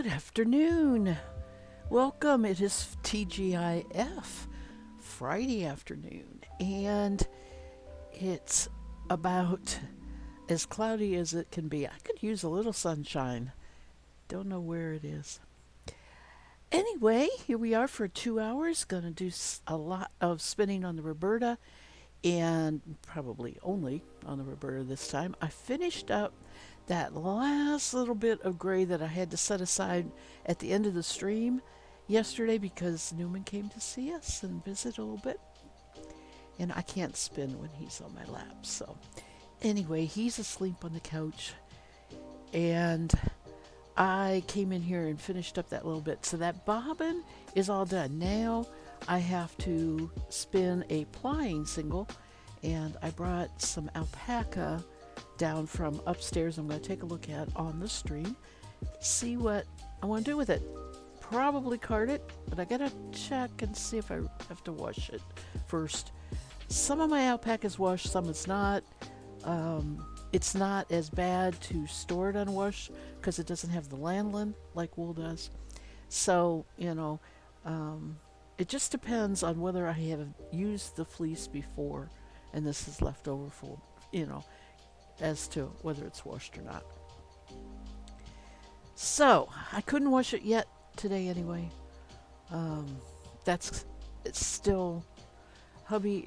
Good afternoon. Welcome. It is TGIF Friday afternoon, and it's about as cloudy as it can be. I could use a little sunshine. Don't know where it is. Anyway, here we are for 2 hours. Gonna do a lot of spinning on the Roberta, and probably only on the Roberta this time. I finished up that last little bit of gray that I had to set aside at the end of the stream yesterday because Newman came to see us and visit a little bit. And I can't spin when he's on my lap. So, anyway, he's asleep on the couch. And I came in here and finished up that little bit. So, that bobbin is all done. Now I have to spin a plying single. And I brought some alpaca down from upstairs. I'm going to take a look at on the stream, see what I want to do with it. Probably card it, but I got to check and see if I have to wash it first. Some of my alpaca is washed, some it's not. It's not as bad to store it unwashed because it doesn't have the lanolin like wool does. So, it just depends on whether I have used the fleece before and this is left over for, as to whether it's washed or not. So, I couldn't wash it yet today anyway. It's still, hubby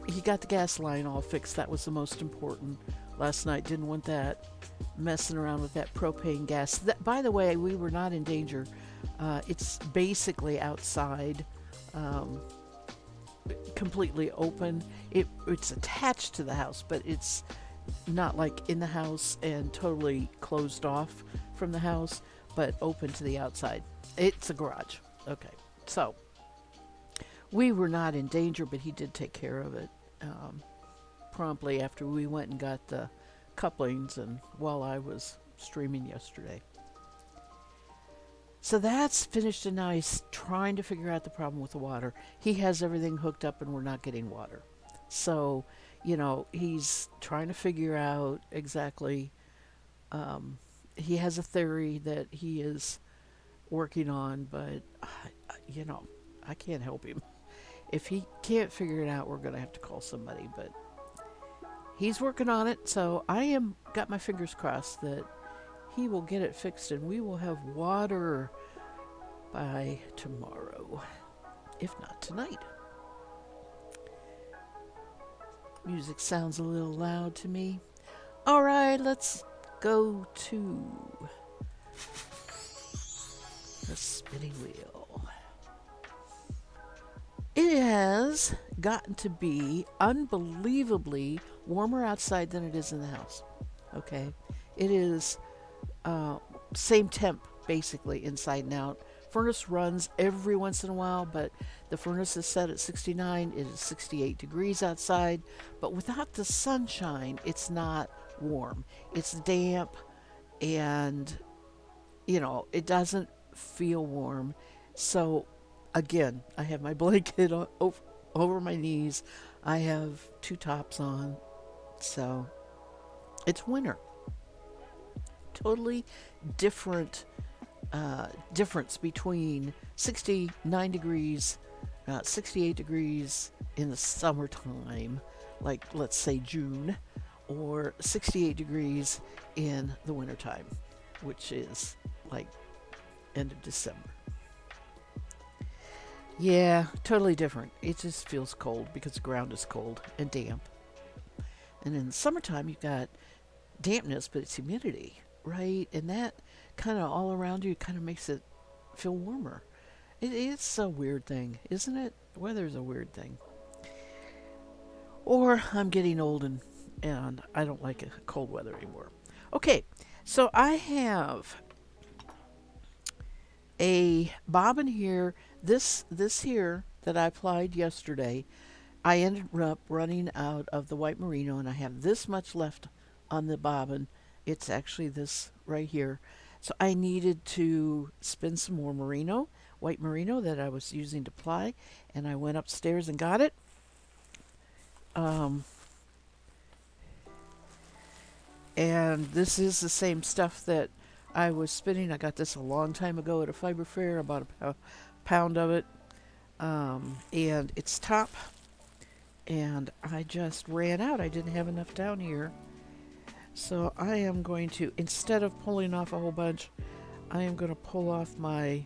he got the gas line all fixed. That was the most important last night. Didn't want that messing around with that propane gas. That, by the way, we were not in danger. It's basically outside, completely open. It's attached to the house, but it's not like in the house and totally closed off from the house, but open to the outside. It's a garage. Okay, so we were not in danger, but he did take care of it promptly after we went and got the couplings and while I was streaming yesterday. So that's finished, and now he's trying to figure out the problem with the water. He has everything hooked up and we're not getting water. So, he's trying to figure out exactly. He has a theory that he is working on, but, I can't help him. If he can't figure it out, we're going to have to call somebody, but he's working on it. So I got my fingers crossed that he will get it fixed and we will have water by tomorrow, if not tonight. Music sounds a little loud to me. All right, let's go to the spinning wheel. It has gotten to be unbelievably warmer outside than it is in the house. Okay, it is same temp basically inside and out. Furnace runs every once in a while, but the furnace is set at 69. It is 68 degrees outside, but without the sunshine, it's not warm. It's damp, and it doesn't feel warm. So again, I have my blanket over my knees. I have two tops on, so it's winter. Totally different difference between 69 degrees, 68 degrees in the summertime, like let's say June, or 68 degrees in the wintertime, which is like end of December. Yeah, totally different. It just feels cold because the ground is cold and damp. And in the summertime, you've got dampness, but it's humidity, right? And that kind of all around you kind of makes it feel warmer. It's a weird thing, isn't it? Weather's a weird thing. Or I'm getting old and I don't like cold weather anymore. Okay, so I have a bobbin here. This here that I applied yesterday, I ended up running out of the white merino, and I have this much left on the bobbin. It's actually this right here. So I needed to spin some more merino, white merino that I was using to ply, and I went upstairs and got it. And this is the same stuff that I was spinning. I got this a long time ago at a fiber fair. I bought a pound of it, and it's top. And I just ran out. I didn't have enough down here. So I am going to, instead of pulling off a whole bunch, I am going to pull off my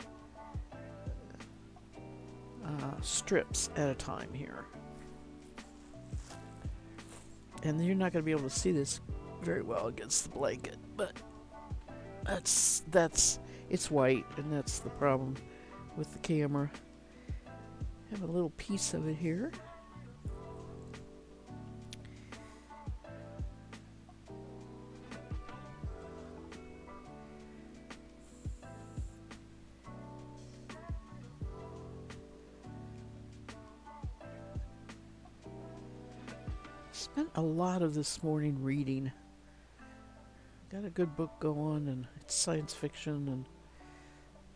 strips at a time here. And you're not going to be able to see this very well against the blanket, but it's white, and that's the problem with the camera. I have a little piece of it here. Spent a lot of this morning reading. Got a good book going, and it's science fiction, and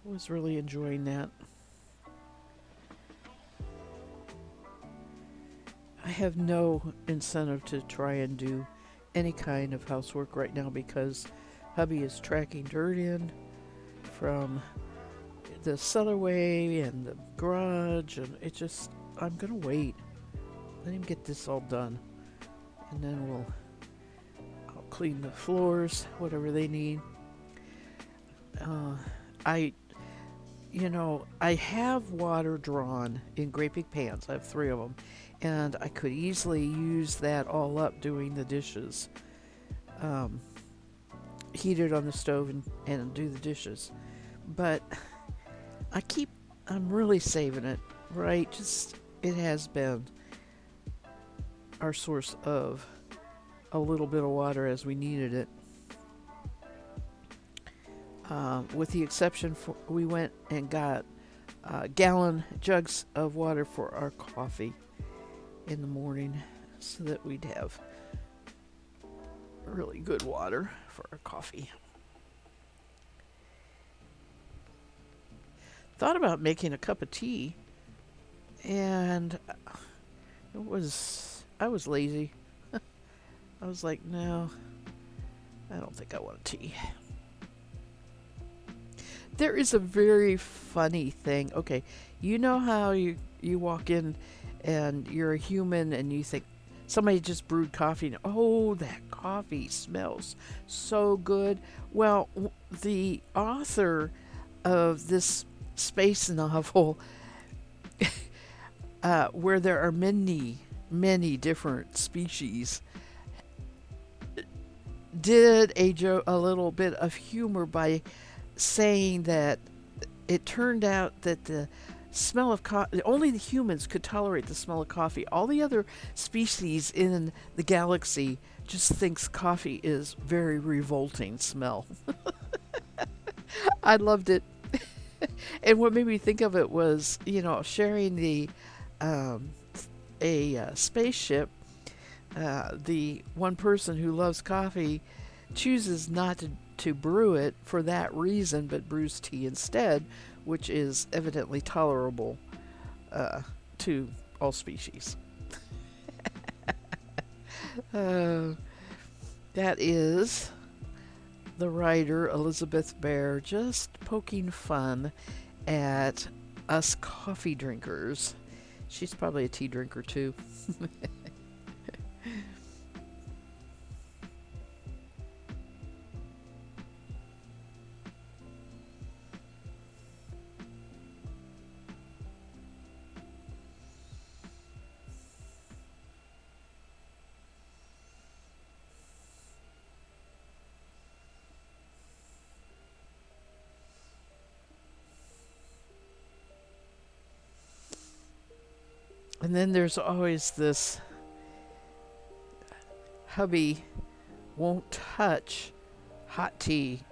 was really enjoying that. I have no incentive to try and do any kind of housework right now because hubby is tracking dirt in from the cellarway and the garage, and I'm gonna wait. Let him get this all done, and then I'll clean the floors, whatever they need. I have water drawn in great big pans. I have 3 of them, and I could easily use that all up doing the dishes. Heat it on the stove and do the dishes. But I'm really saving it, right? It has been our source of a little bit of water as we needed it. With the exception we went and got gallon jugs of water for our coffee in the morning so that we'd have really good water for our coffee. Thought about making a cup of tea, and I was lazy. I was like, no, I don't think I want a tea. There is a very funny thing. Okay, you know how you walk in and you're a human and you think somebody just brewed coffee and, oh, that coffee smells so good. Well, the author of this space novel, where there are many, many different species, did a little bit of humor by saying that it turned out that the smell of coffee, only the humans could tolerate the smell of coffee. All the other species in the galaxy just thinks coffee is very revolting smell. I loved it. And what made me think of it was, sharing a spaceship. The one person who loves coffee chooses not to brew it for that reason, but brews tea instead, which is evidently tolerable to all species. That is the writer Elizabeth Bear just poking fun at us coffee drinkers. She's probably a tea drinker too. And then there's always this hubby won't touch hot tea.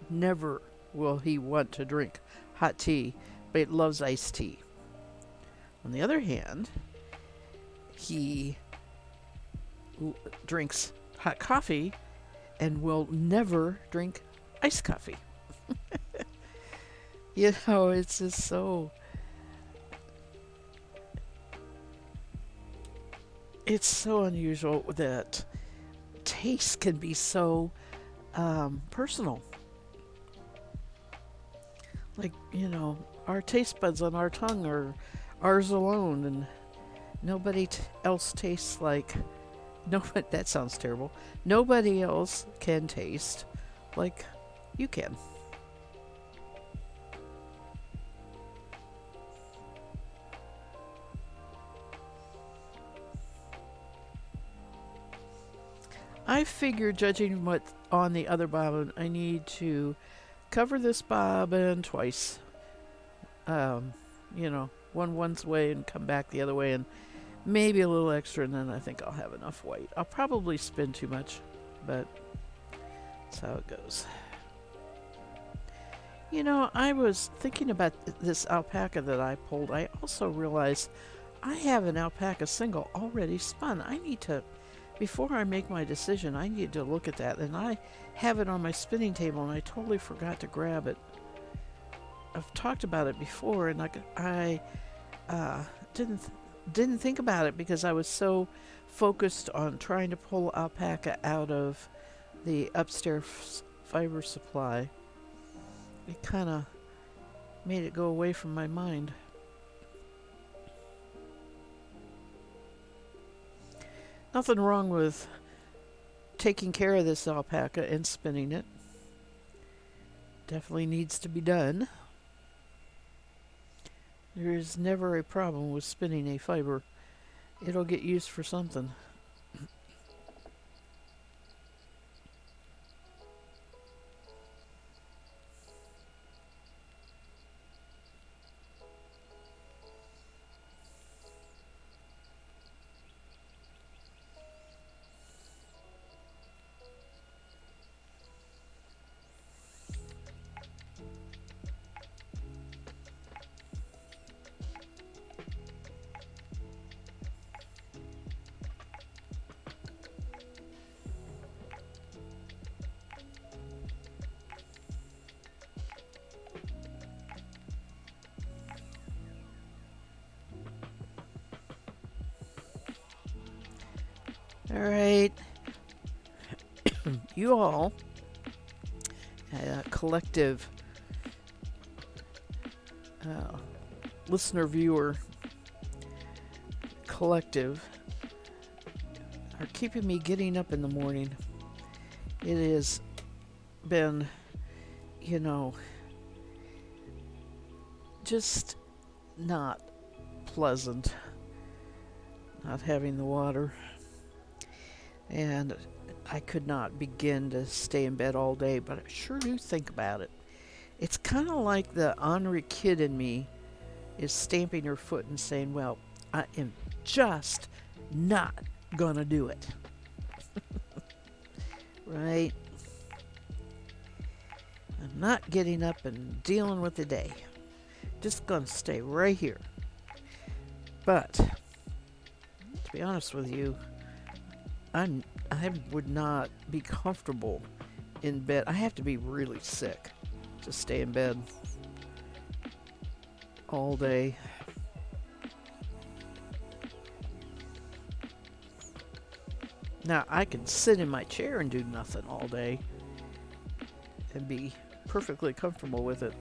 Never will he want to drink hot tea, but it loves iced tea. On the other hand, he drinks hot coffee and will never drink iced coffee. It's just so... It's so unusual that taste can be so personal. Like, our taste buds on our tongue are ours alone, and nobody else tastes like. No, that sounds terrible. Nobody else can taste like you can. I figure, judging what's on the other bobbin, I need to cover this bobbin twice. One way and come back the other way, and maybe a little extra, and then I think I'll have enough white. I'll probably spin too much, but that's how it goes. I was thinking about this alpaca that I pulled. I also realized I have an alpaca single already spun. Before I make my decision, I need to look at that. And I have it on my spinning table, and I totally forgot to grab it. I've talked about it before, and I didn't think about it because I was so focused on trying to pull alpaca out of the upstairs fiber supply. It kind of made it go away from my mind. Nothing wrong with taking care of this alpaca and spinning it. Definitely needs to be done. There is never a problem with spinning a fiber. It'll get used for something. All right. You all, collective uh, listener viewer collective, are keeping me getting up in the morning. It has been, you know, just not pleasant not having the water. And I could not begin to stay in bed all day, but I sure do think about it. It's kind of like the ornery kid in me is stamping her foot and saying, well, I am just not gonna do it. Right? I'm not getting up and dealing with the day. Just gonna stay right here. But to be honest with you, I would not be comfortable in bed. I have to be really sick to stay in bed all day. Now, I can sit in my chair and do nothing all day and be perfectly comfortable with it.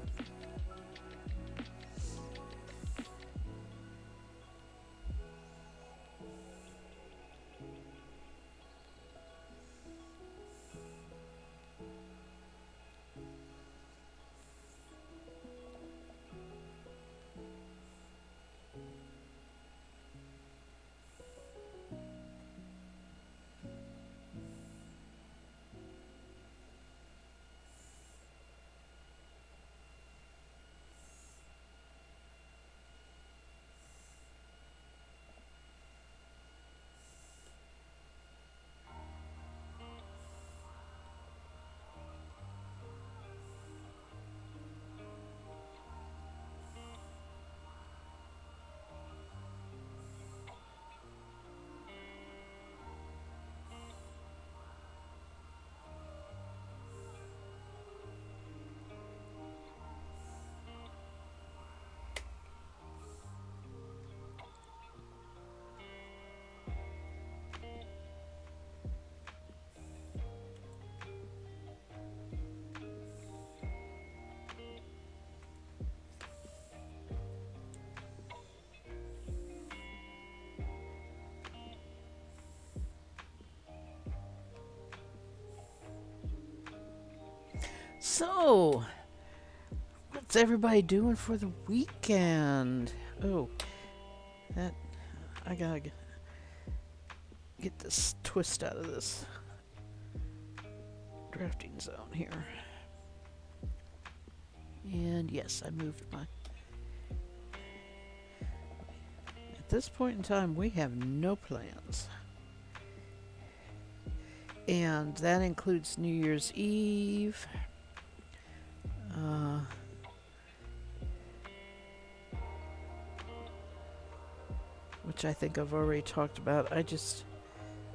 So, what's everybody doing for the weekend? Oh, that I gotta get this twist out of this drafting zone here. And yes, I moved my. At this point in time, we have no plans. And that includes New Year's Eve. Which I think I've already talked about. I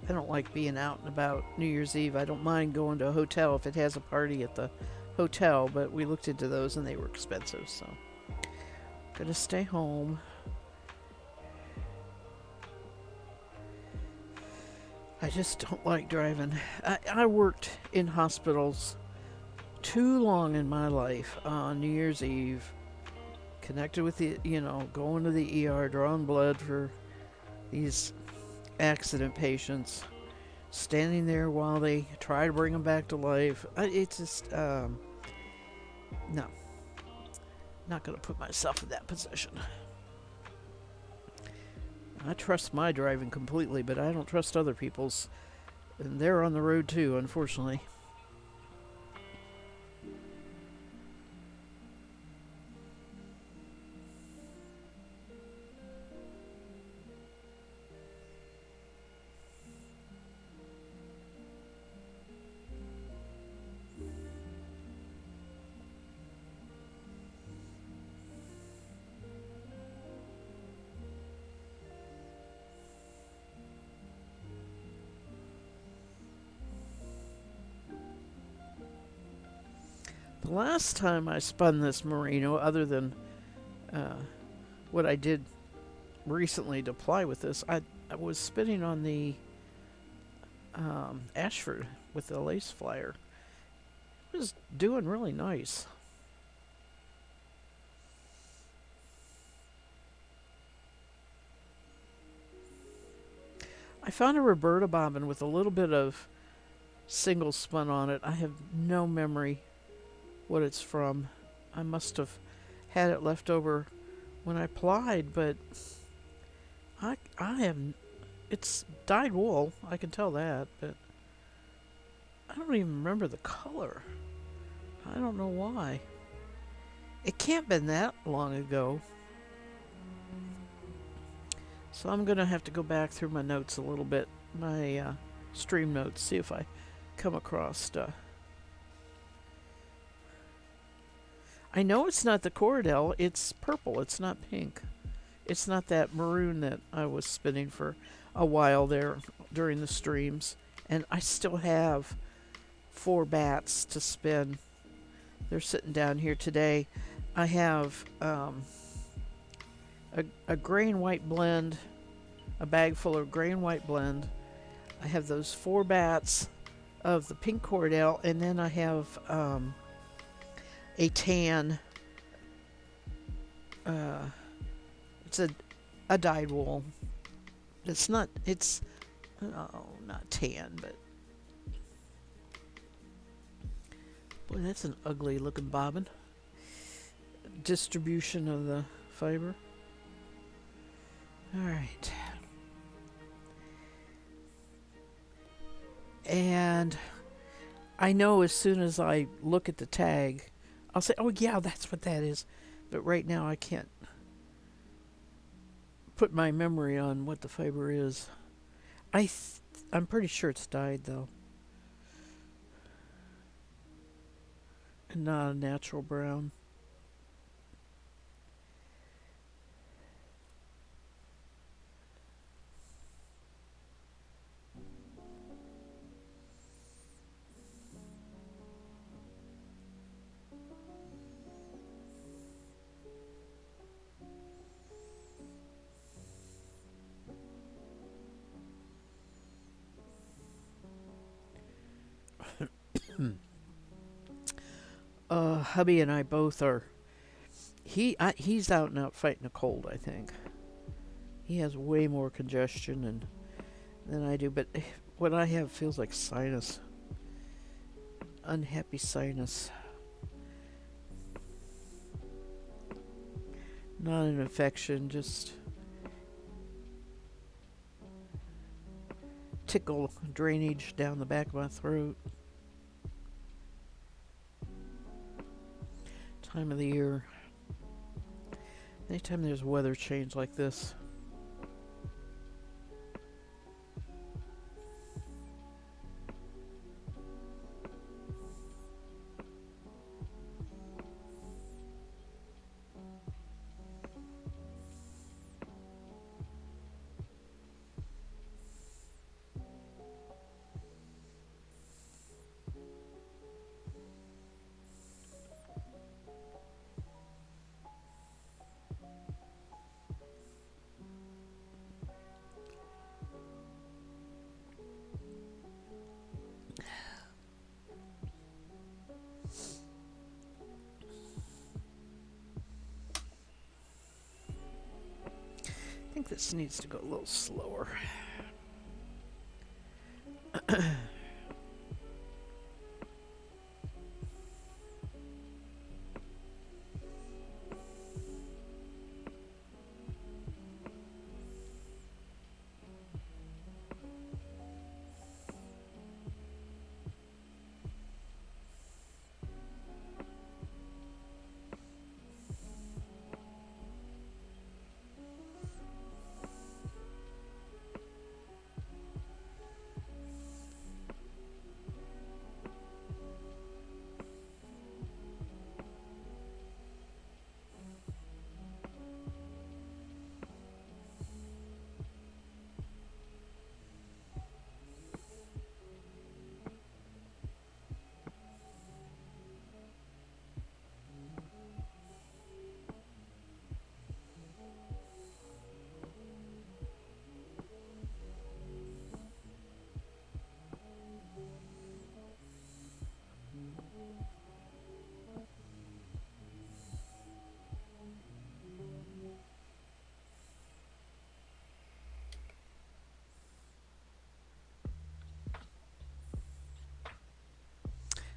don't like being out and about New Year's Eve. I don't mind going to a hotel if it has a party at the hotel, but we looked into those and they were expensive, so gonna stay home. I just don't like driving. I worked in hospitals too long in my life on New Year's Eve, connected with going to the ER, drawing blood for these accident patients, standing there while they try to bring them back to life. It's just, no. Not going to put myself in that position. I trust my driving completely, but I don't trust other people's. And they're on the road too, unfortunately. The last time I spun this merino, other than what I did recently to apply with this, I was spinning on the Ashford with the lace flyer. It was doing really nice. I found a Roberta bobbin with a little bit of single spun on it. I have no memory what it's from. I must have had it left over when I plied, but I have. It's dyed wool, I can tell that, but I don't even remember the color. I don't know why. It can't have been that long ago. So I'm going to have to go back through my notes a little bit, my stream notes, see if I come across I know it's not the Cordell, it's purple, it's not pink. It's not that maroon that I was spinning for a while there during the streams. And I still have 4 bats to spin. They're sitting down here today. I have a gray and white blend, a bag full of gray and white blend. I have those 4 bats of the pink Cordell, and then I have a tan. It's a dyed wool. It's not tan, but boy, that's an ugly looking bobbin. Distribution of the fiber. All right. And I know as soon as I look at the tag, I'll say, oh yeah, that's what that is. But right now I can't put my memory on what the fiber is. I'm pretty sure it's dyed though. And not a natural brown. Hubby and I both are. He's out and out fighting a cold, I think. He has way more congestion than I do, but what I have feels like sinus. Unhappy sinus. Not an infection, just tickle drainage down the back of my throat. Time of the year. Anytime there's a weather change like this. I think this needs to go a little slower.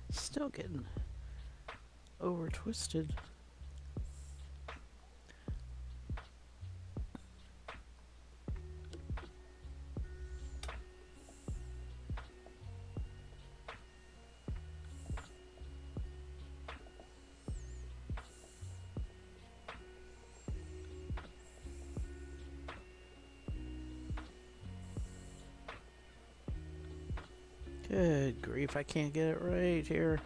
Still getting over twisted. Good grief, I can't get it right here.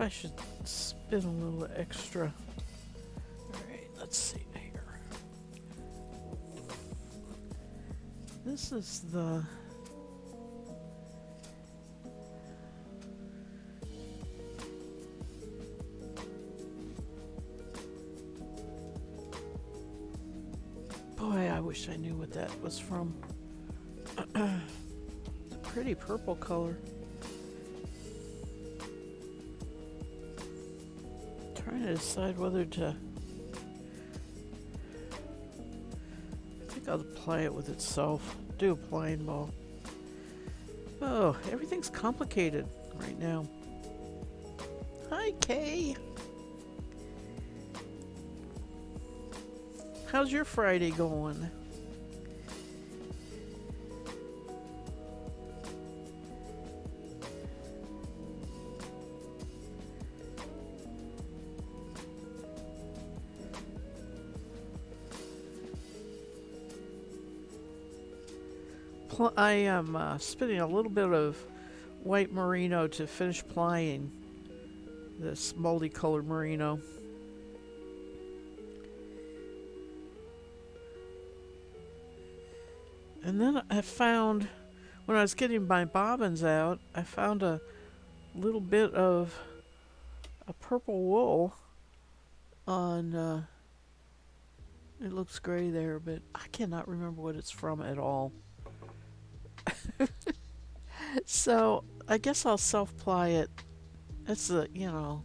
I should spin a little extra. Alright, let's see here. This is the boy, I wish I knew what that was from. It's a pretty purple color. Trying to decide whether to. I think I'll apply it with itself. Do a playing ball. Oh, everything's complicated right now. Hi, Kay. How's your Friday going? I am spinning a little bit of white merino to finish plying this multicolored merino. And then I found, when I was getting my bobbins out, I found a little bit of a purple wool on, it looks gray there, but I cannot remember what it's from at all. So I guess I'll self-ply it. It's a, can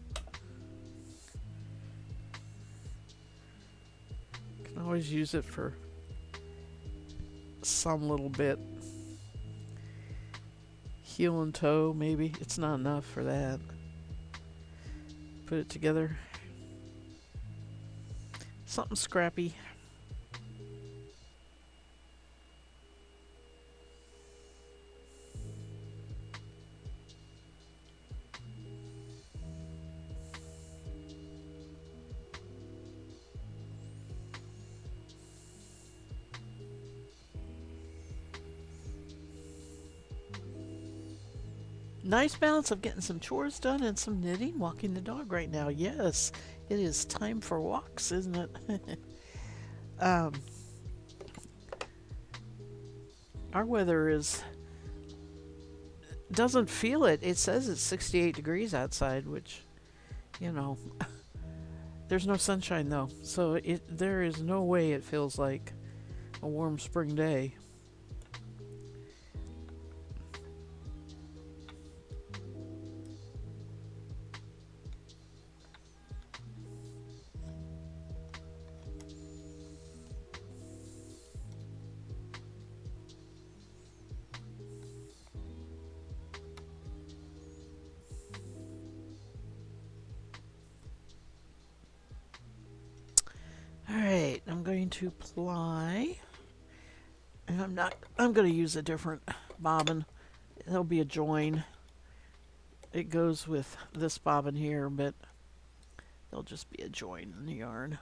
always use it for some little bit. Heel and toe, maybe. It's not enough for that. Put it together. Something scrappy. Nice balance of getting some chores done and some knitting, walking the dog right now. Yes, it is time for walks, isn't it? Our weather doesn't feel it. It says it's 68 degrees outside, which, there's no sunshine though. So there is no way it feels like a warm spring day. Alright, I'm going to ply. And I'm going to use a different bobbin. There'll be a join. It goes with this bobbin here, but there'll just be a join in the yarn.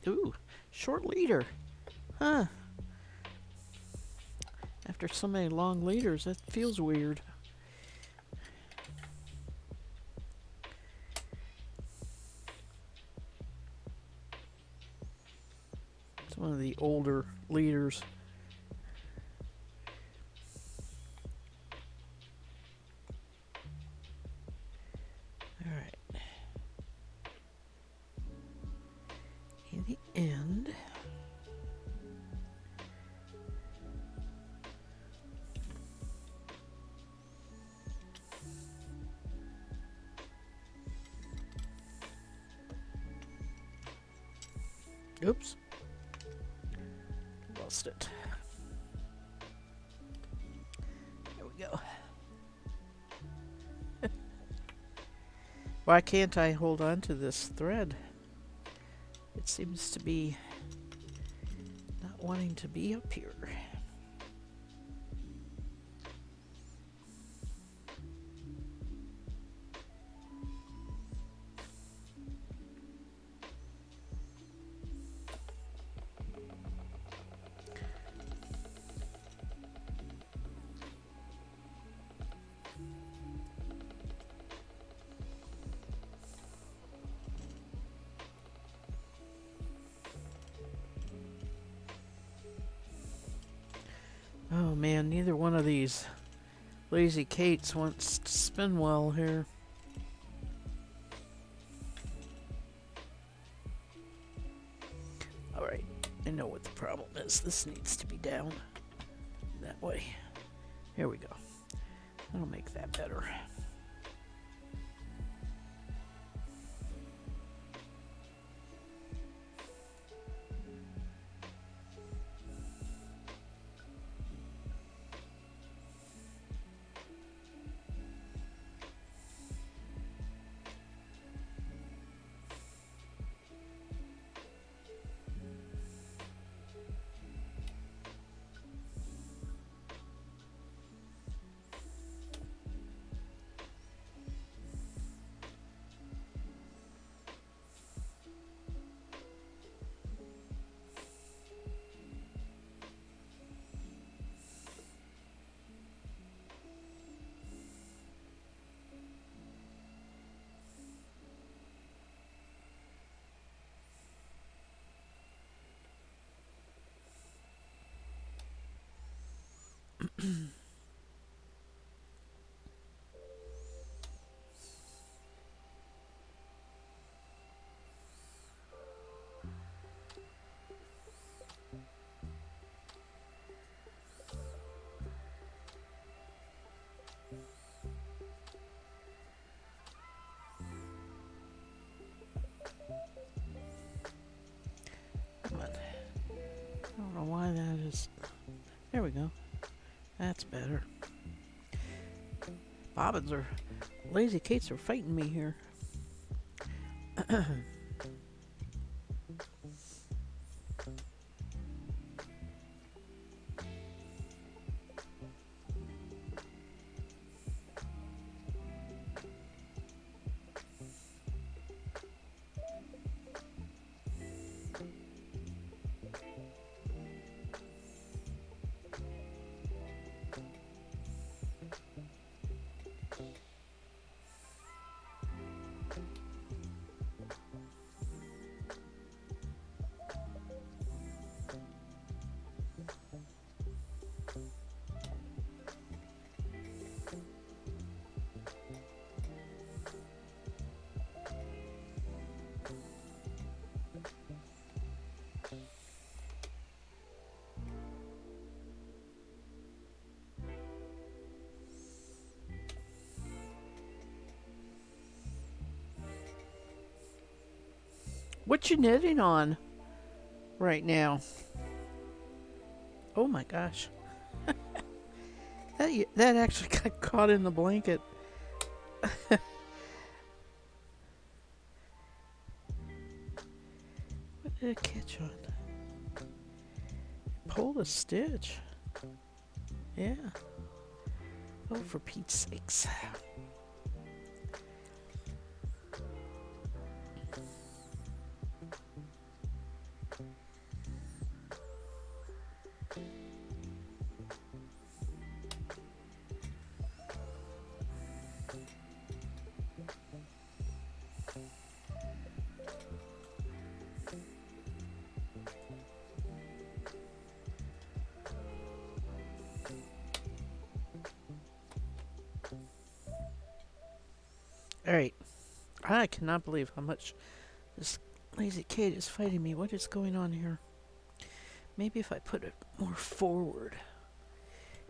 Ooh, short leader. Huh. After so many long leaders, that feels weird. It's one of the older leaders. Alright. In the end, oops. Lost it. There we go. Why can't I hold on to this thread? It seems to be not wanting to be up here. Oh man, neither one of these Lazy Kates wants to spin well here. Alright, I know what the problem is. This needs to be down that way. Here we go. That'll make that better. Come on. I don't know why that is. There we go. That's better. Bobbins are. Lazy Kates are fighting me here. What you knitting on right now? Oh my gosh. That actually got caught in the blanket. What did it catch on? Pulled a stitch. Yeah. Oh, for Pete's sakes. Alright. I cannot believe how much this Lazy Kate is fighting me. What is going on here? Maybe if I put it more forward.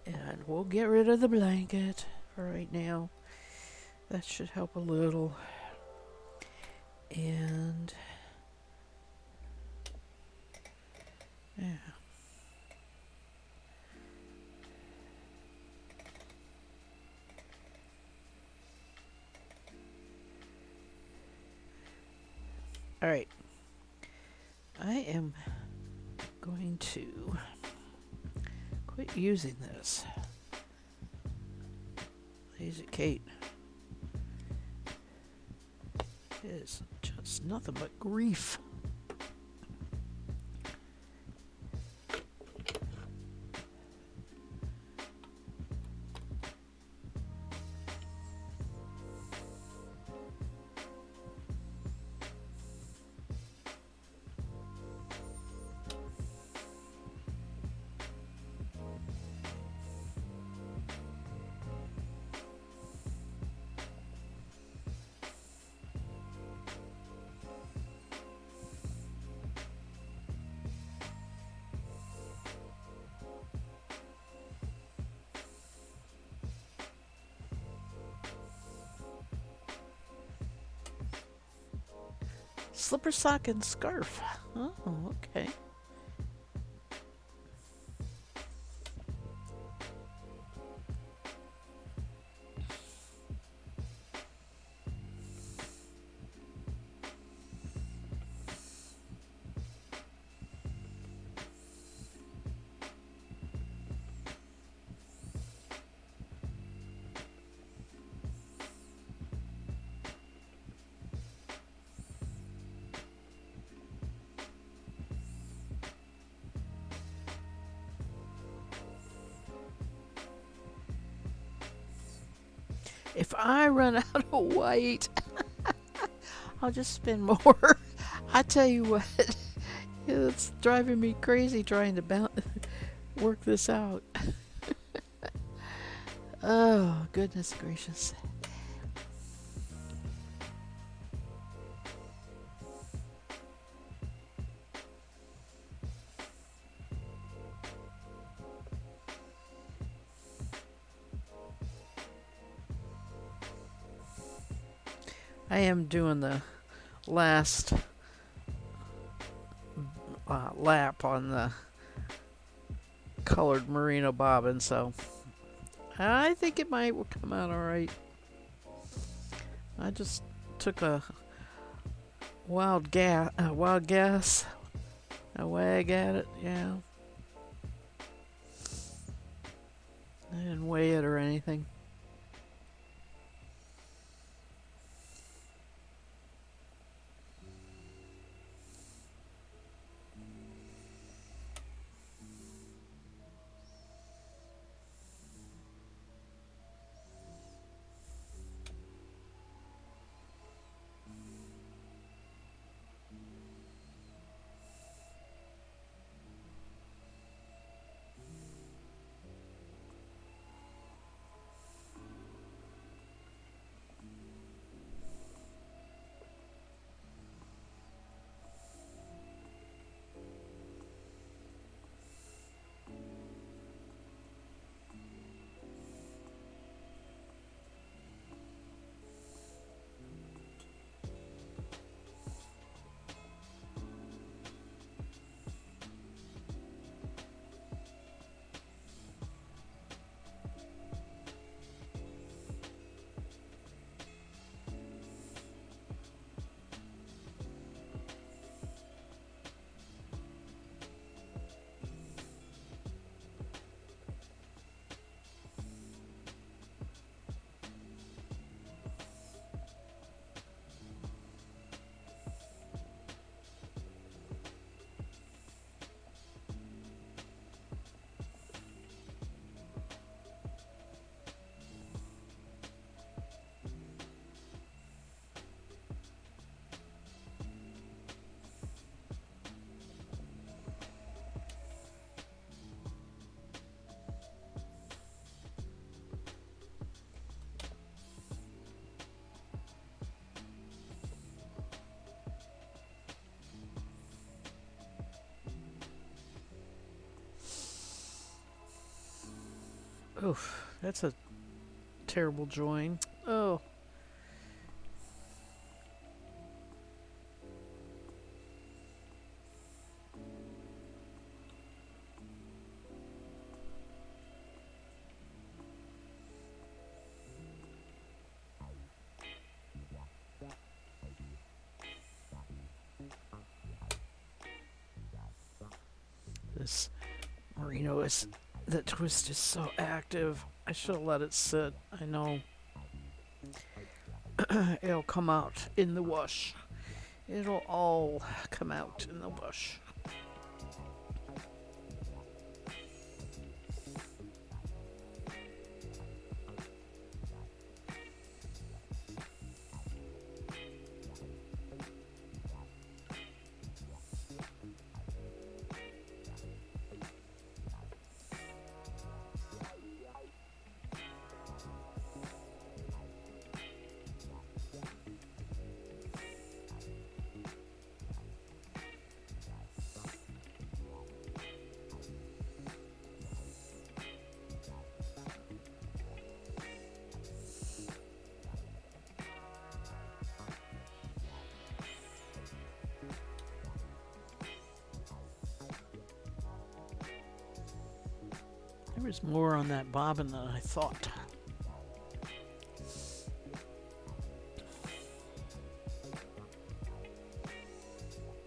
And we'll get rid of the blanket for right now. That should help a little. And yeah. All right. I am going to quit using this. Lazy Kate is just nothing but grief. Slipper sock and scarf. Oh, okay. If I run out of white, I'll just spend more. I tell you what, it's driving me crazy trying to work this out. Oh, goodness gracious. I am doing the last lap on the colored merino bobbin, so I think it might come out all right. I just took a wild guess, a wag at it. Yeah, I didn't weigh it or anything. Oof, that's a terrible join. Oh, this merino is, the twist is so active. I should have let it sit. I know it'll come out in the wash. It'll all come out in the wash. was more on that bobbin than I thought.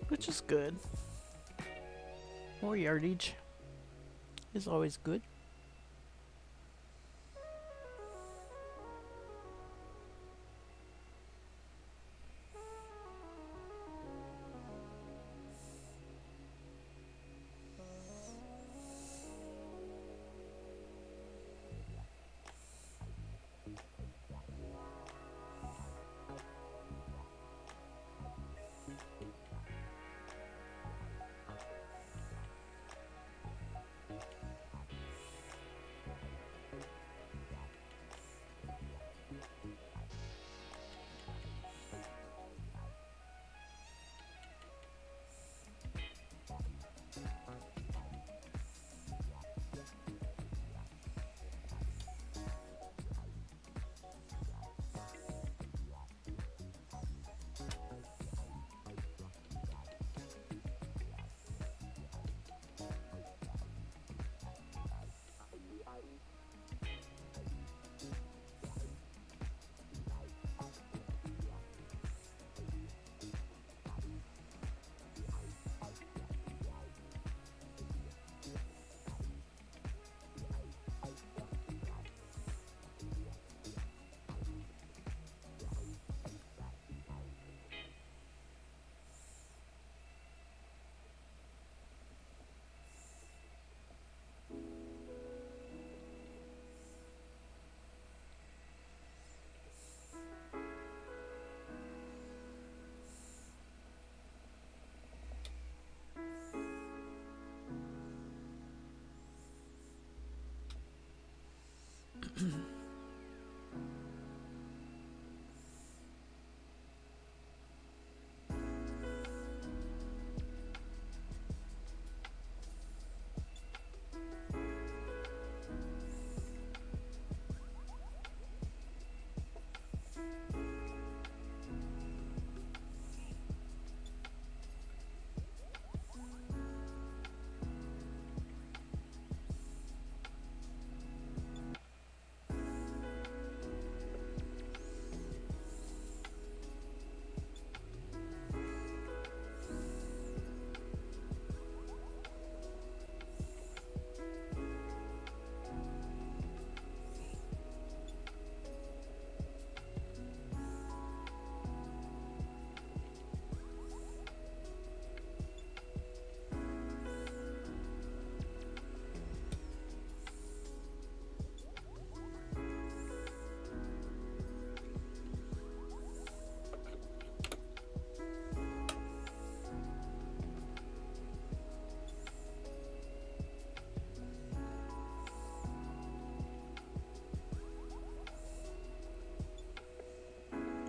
Which is good. More yardage is always good.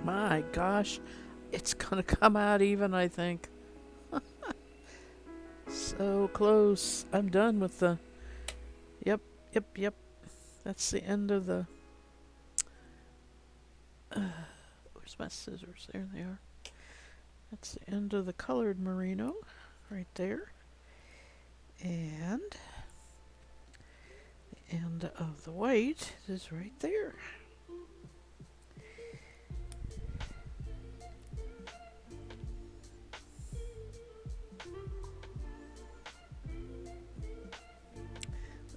My gosh, it's gonna come out even, I think. So close. I'm done with the. Yep, yep. That's the end of the. Where's my scissors? There they are. That's the end of the colored merino, right there. And the end of the white is right there.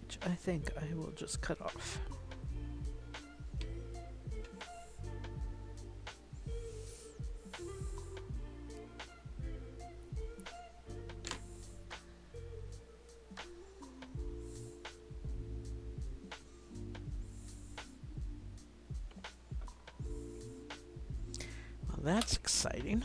Which I think I will just cut off. Well, that's exciting.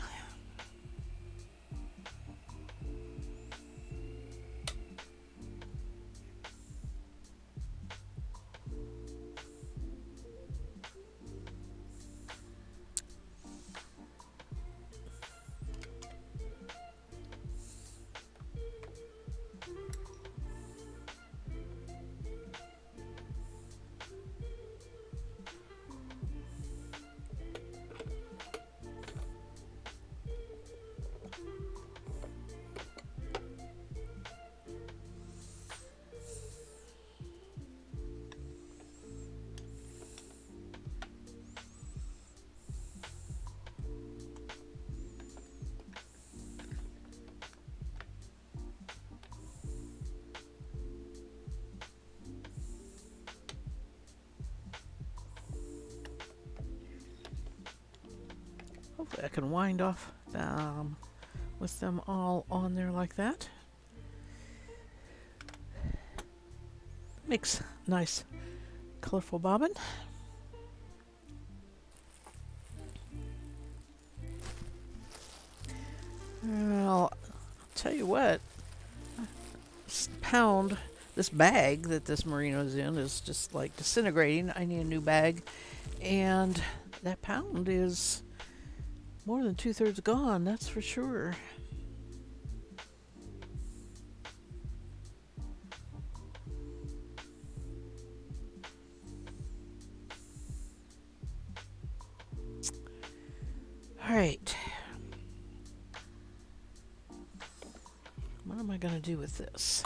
I can wind off with them all on there like that. Makes nice colorful bobbin. Well, I'll tell you what, this bag that this merino's in is just like disintegrating. I need a new bag, and that pound is more than 2/3 gone, that's for sure. All right. What am I going to do with this?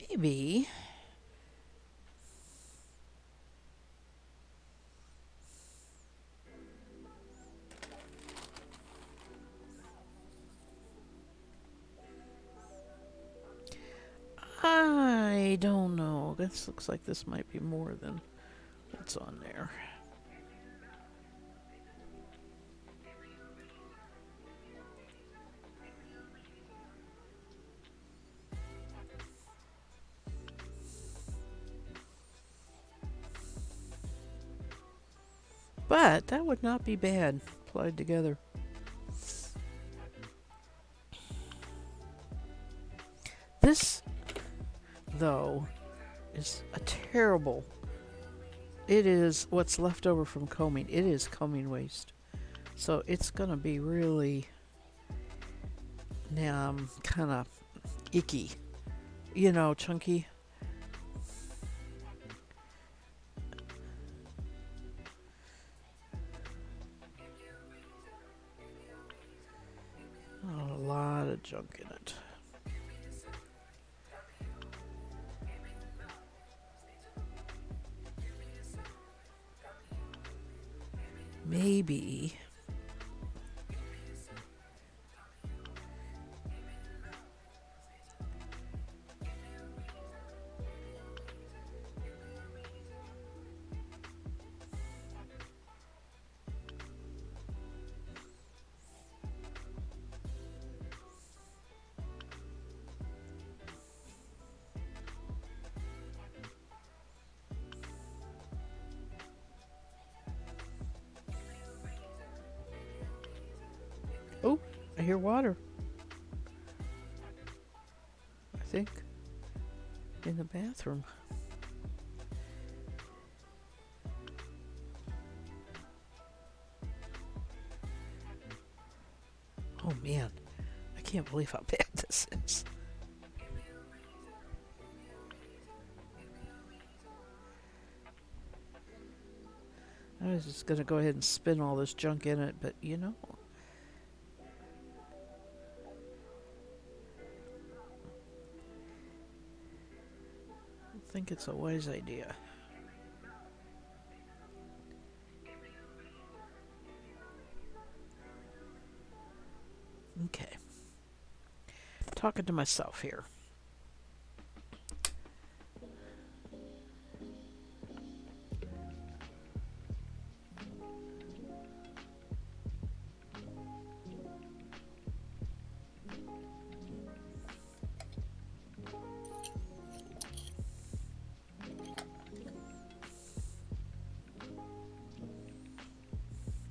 Maybe I don't know. This looks like this might be more than what's on there. But that would not be bad applied together. This, though, is a terrible. It is what's left over from combing. It is combing waste. So it's going to be really kind of icky. You know, chunky. Oh, a lot of junk in it. Maybe. Oh, I hear water. I think in the bathroom. Oh man, I can't believe how bad this is. I was just going to go ahead and spin all this junk in it, but you know. I don't think it's a wise idea. Okay. Talking to myself here.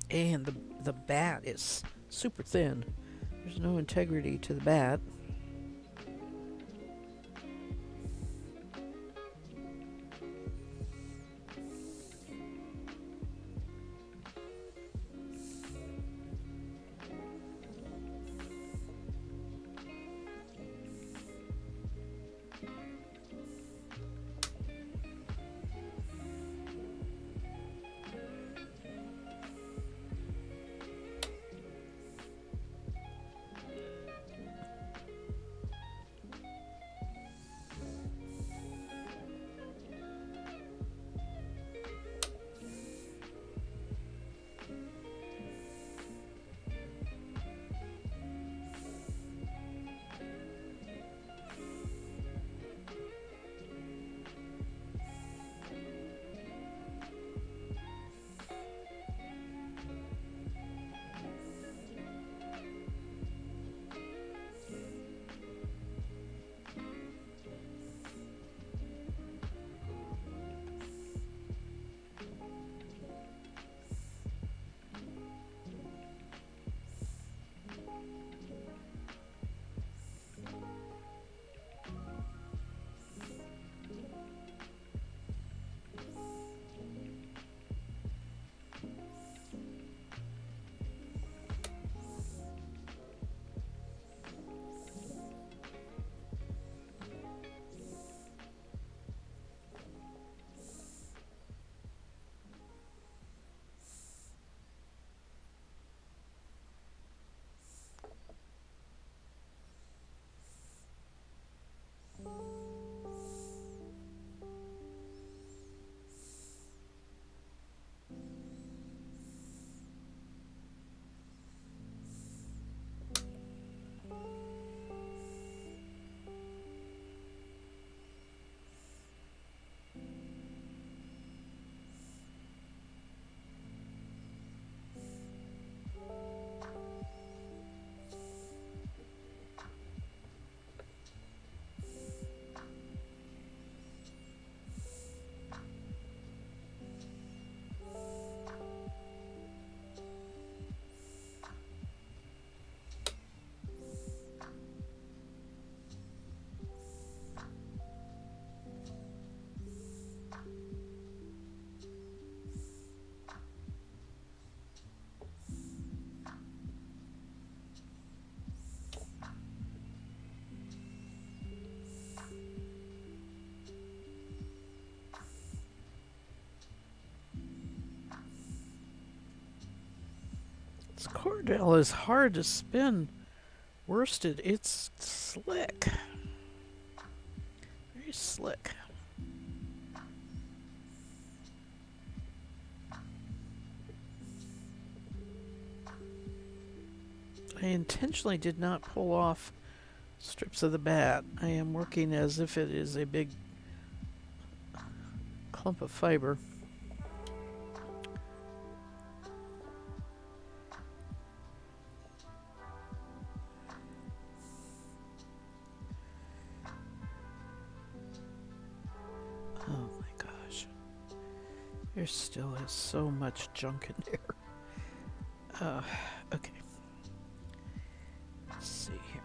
And the bat is super thin. There's no integrity to the bat. This Cordell is hard to spin worsted. It's slick. Very slick. I intentionally did not pull off strips of the bat. I am working as if it is a big clump of fiber. Oh my gosh. There still is so much junk in there. Okay. Let's see here.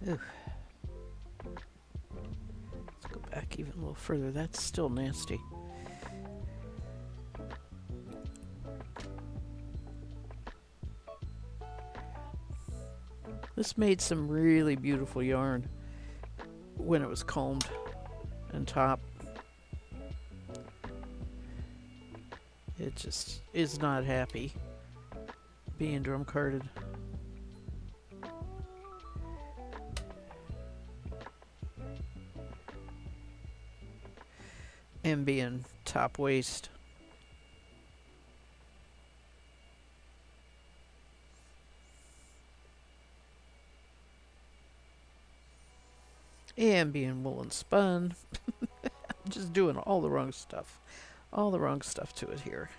Ooh, let's go back even a little further. That's still nasty. This made some really beautiful yarn when it was combed and topped. It just is not happy being drum carded. And being top waist. And being woolen spun. Just doing all the wrong stuff. All the wrong stuff to it here.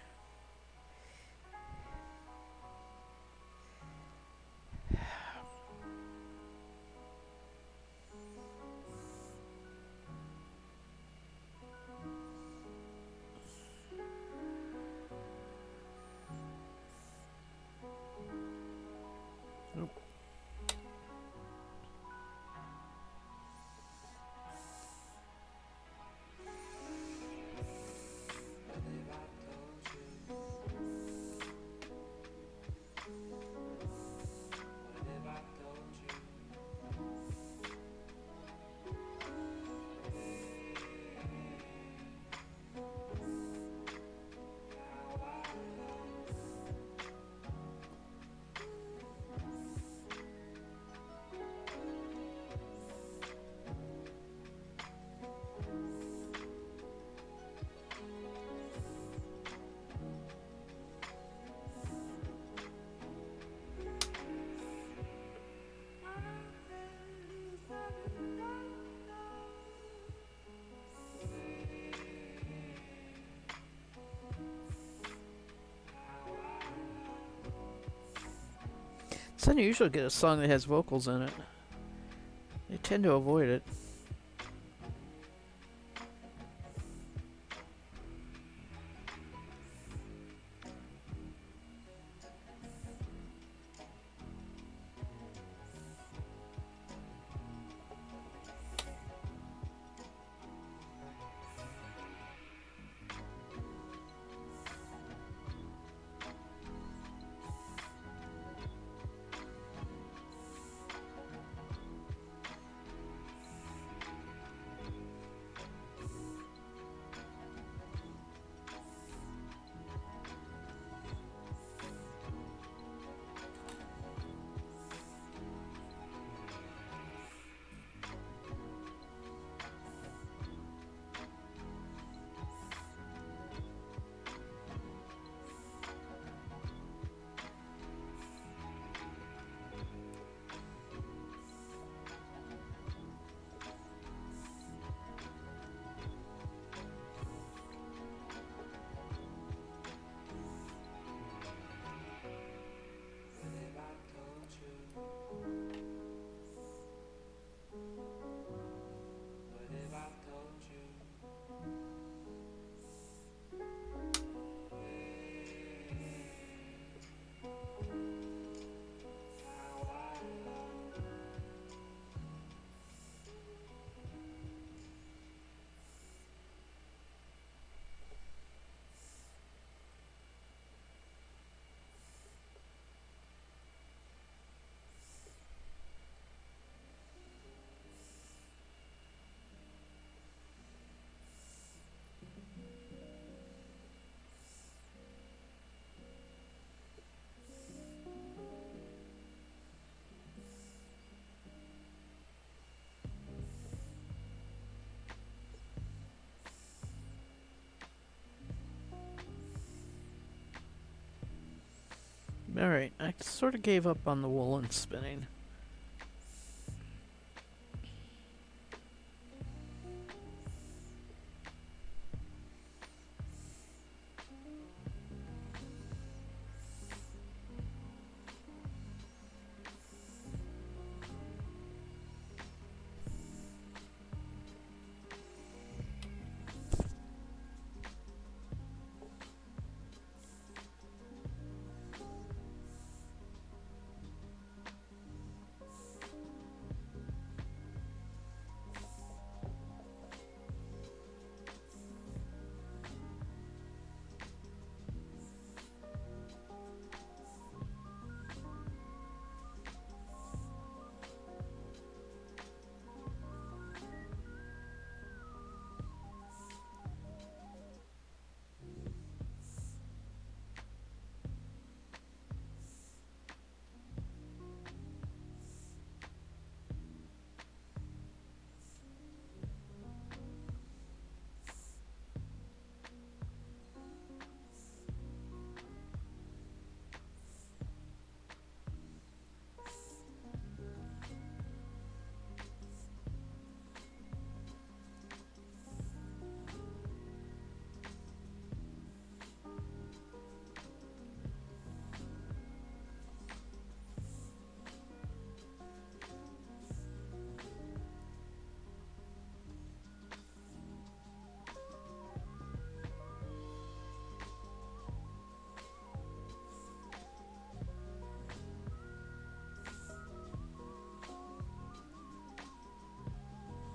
It's unusual to get a song that has vocals in it. They tend to avoid it. Alright, I sort of gave up on the woolen spinning.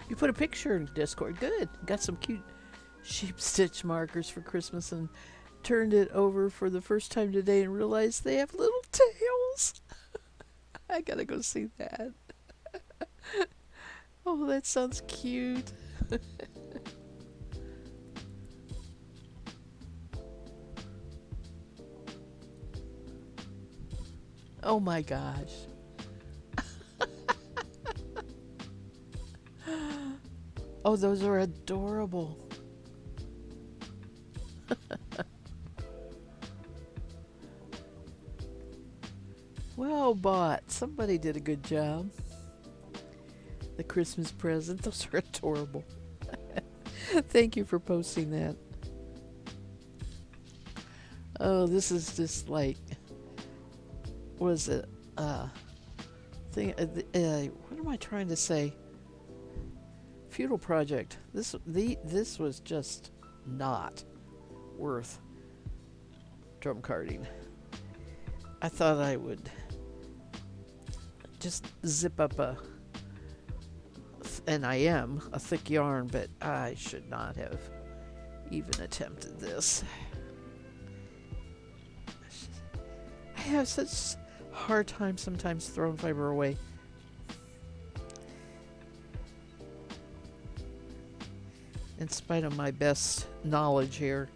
You put a picture in Discord. Good. Got some cute sheep stitch markers for Christmas and turned it over for the first time today and realized they have little tails. I gotta go see that. Oh, that sounds cute. Oh my gosh. Oh, those are adorable. Well bought. Somebody did a good job. The Christmas present. Those are adorable. Thank you for posting that. Oh, this is just like, what is it? Thing. What am I trying to say? Feudal project. This was just not worth drum carding. I thought I would just zip up and I am a thick yarn, but I should not have even attempted this. I have such hard time sometimes throwing fiber away. In spite of my best knowledge here.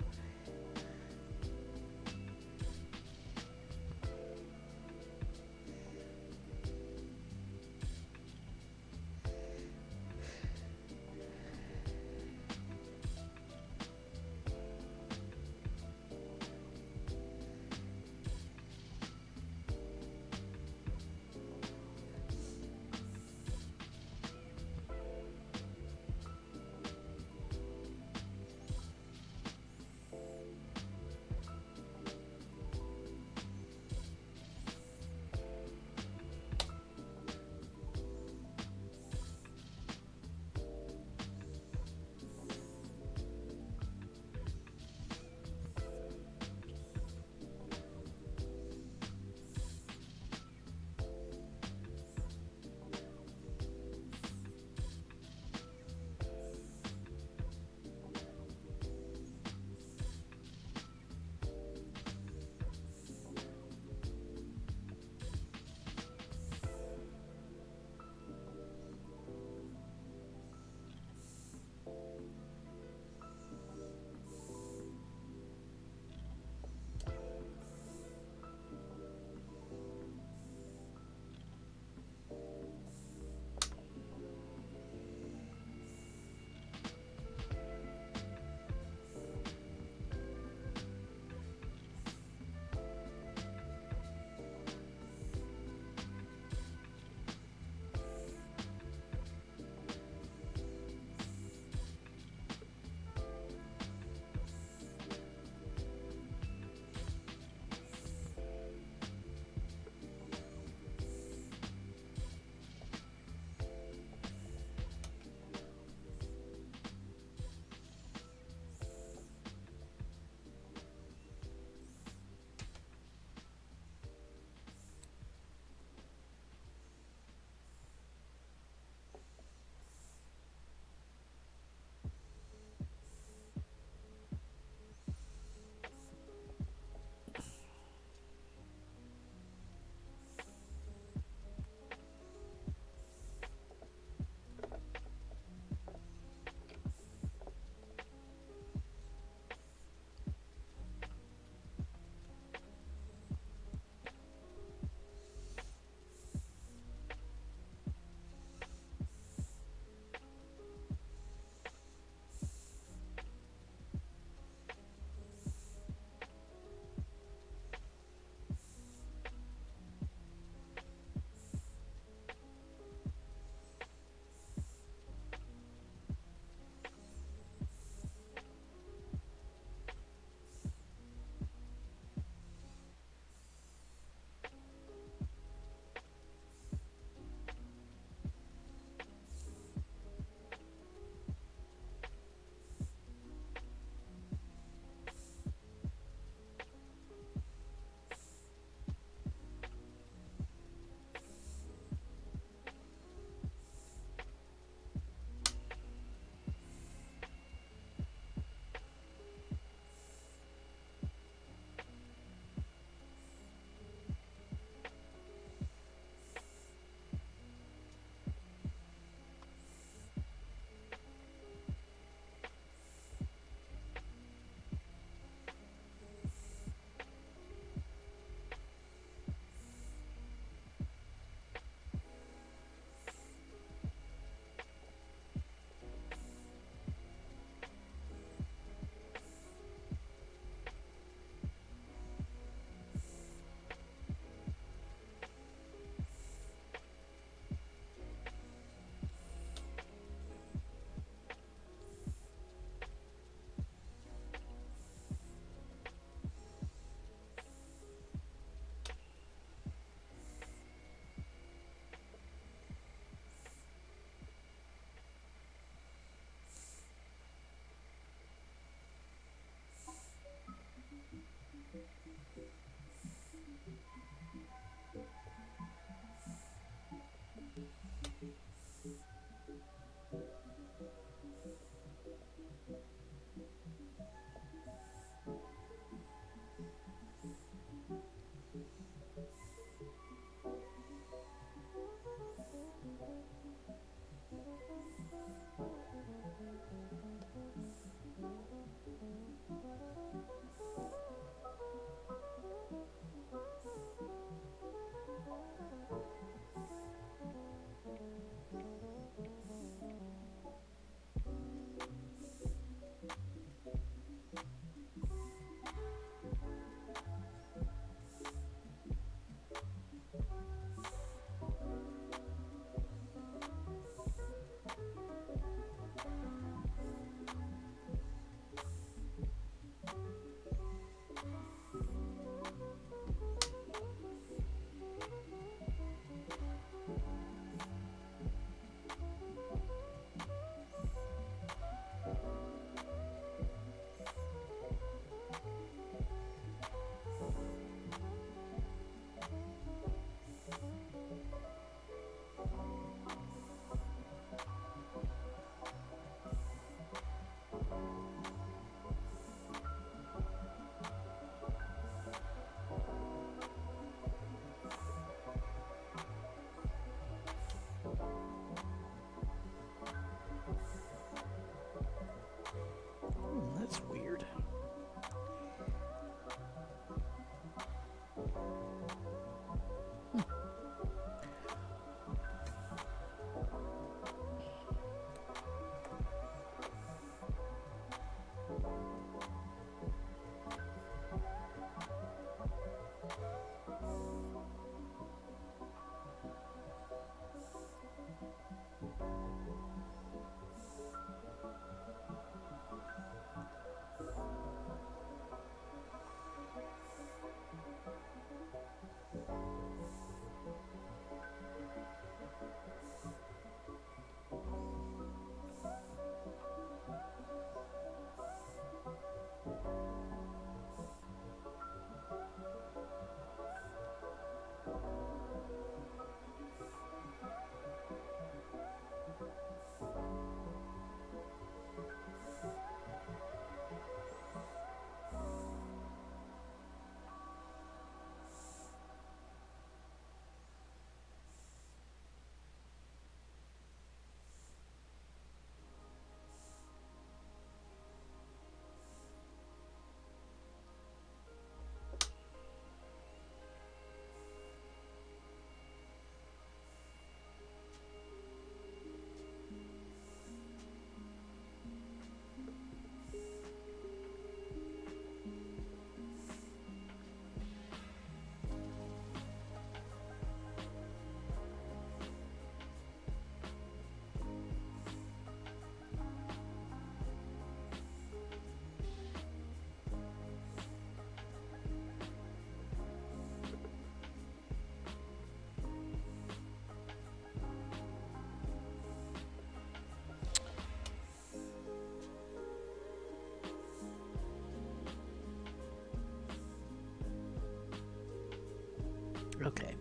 Okay.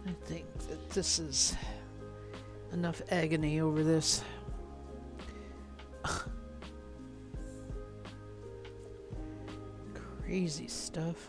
I think that this is enough agony over this. Crazy stuff.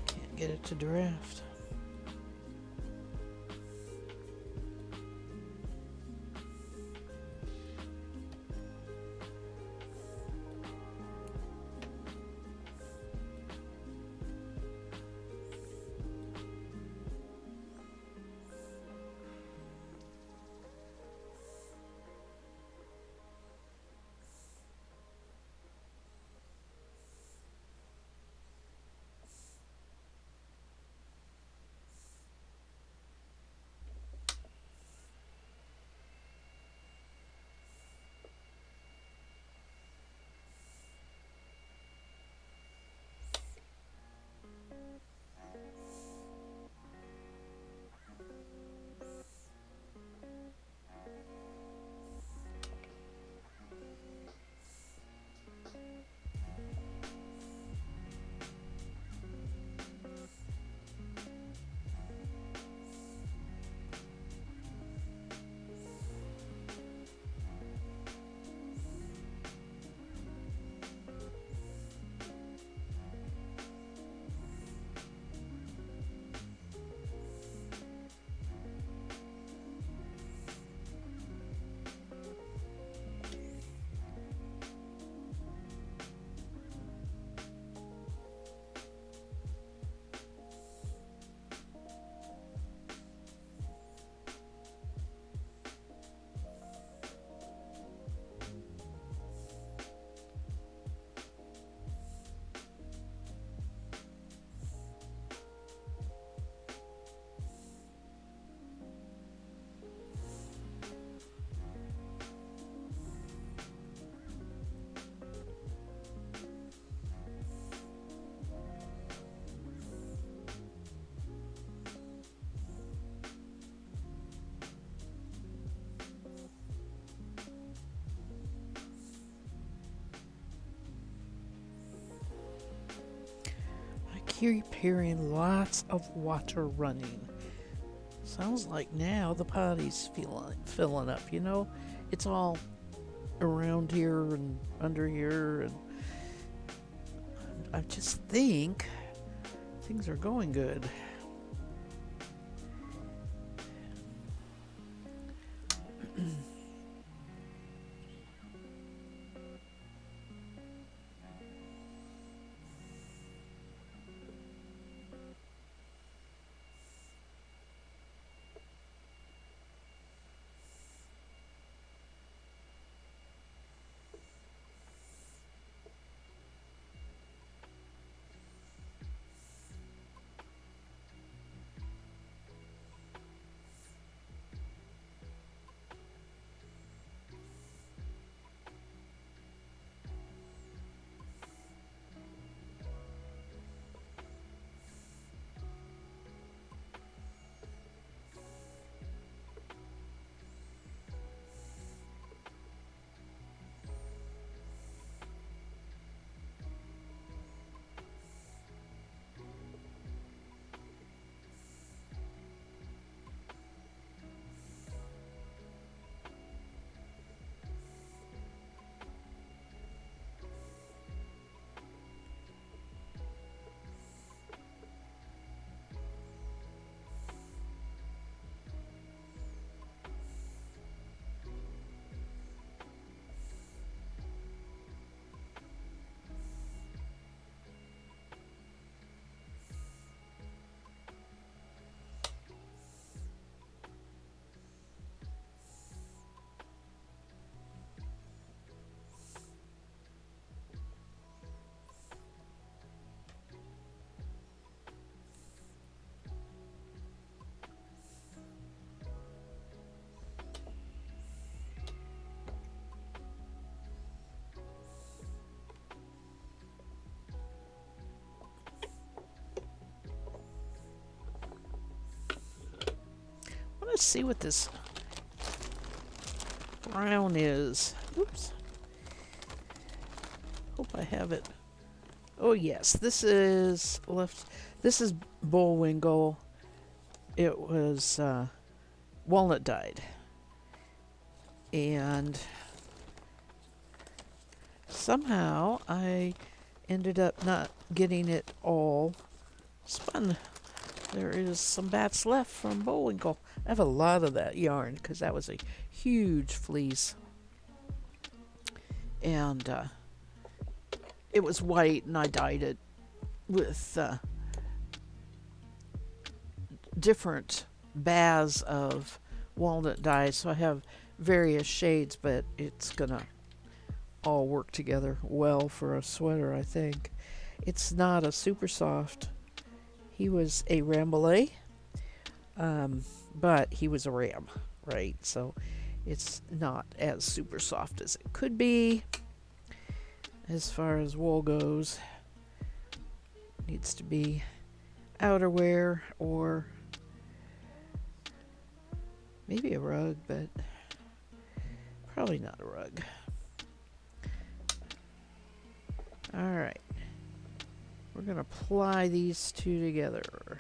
Can't get it to draft. I keep hearing lots of water running. Sounds like now the potty's filling up, you know? It's all around here and under here, and I just think things are going good. want to see what this brown is. Oops. Hope I have it. Oh yes, this is left. This is Bullwinkle. It was walnut dyed, and somehow I ended up not getting it all spun. There is some bats left from Bullwinkle. I have a lot of that yarn because that was a huge fleece, and it was white, and I dyed it with different baths of walnut dye. So I have various shades, but it's gonna all work together well for a sweater, I think. It's not a super soft. He was a Rambouillet, but he was a ram, right? So it's not as super soft as it could be. As far as wool goes, needs to be outerwear or maybe a rug, but probably not a rug. All right, we're gonna apply these two together.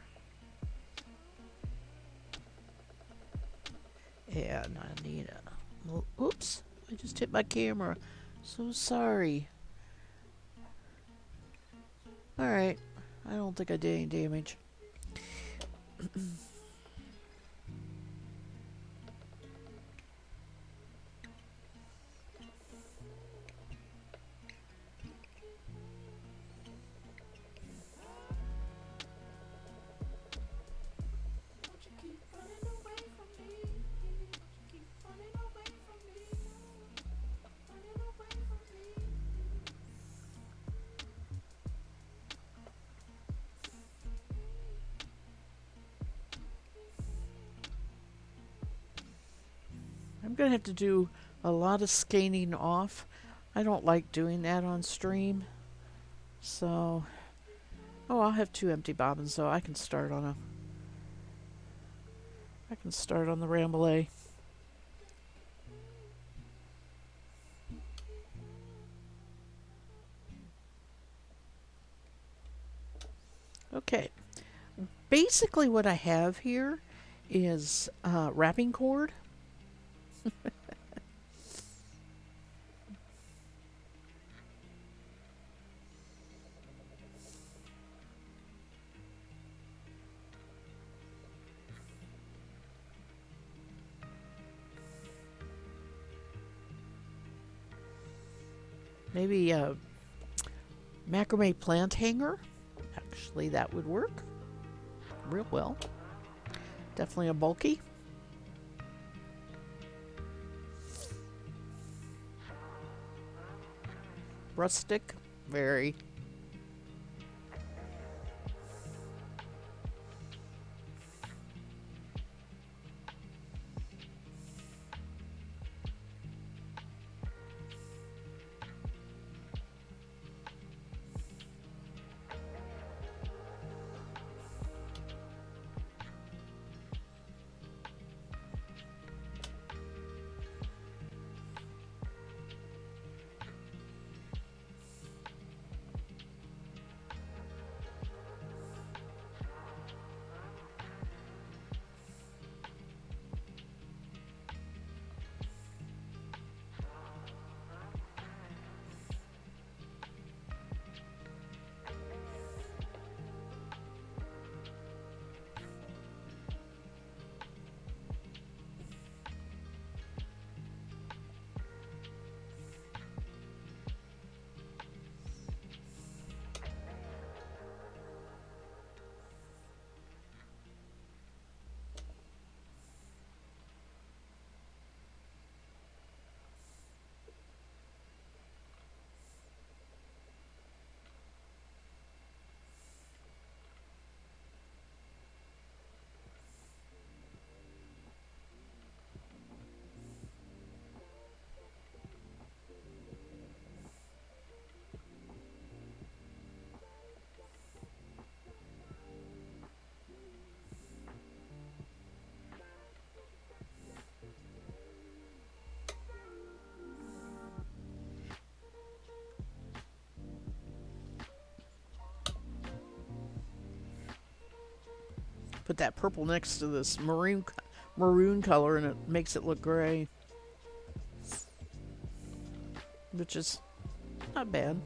And I need a, oops, I just hit my camera. So sorry. All right, I don't think I did any damage. I'm gonna have to do a lot of skeins off. I don't like doing that on stream. So, oh, I'll have two empty bobbins, so I can start on the Rambouillet. Okay. Basically, what I have here is wrapping cord. Maybe a macrame plant hanger. Actually, that would work real well. Definitely a bulky. Rustic, very. put that purple next to this maroon color, and it makes it look gray, which is not bad.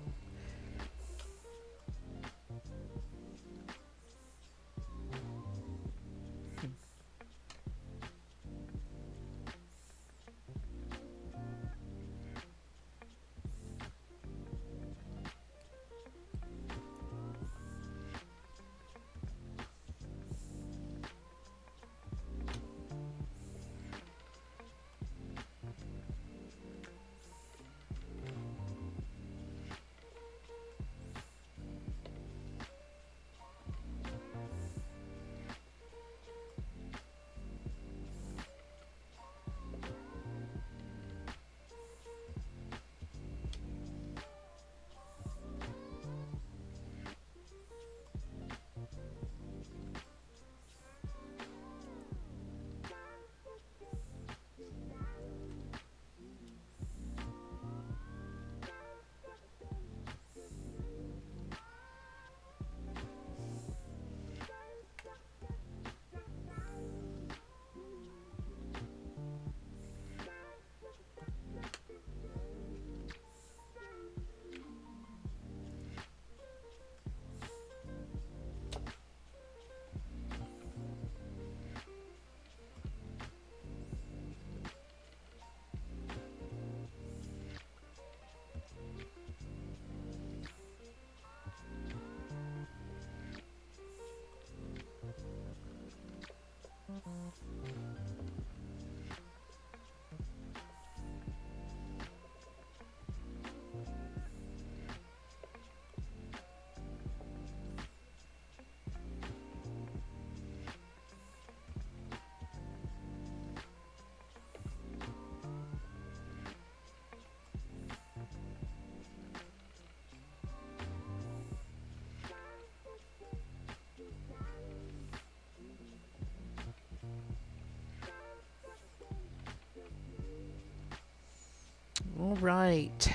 All right.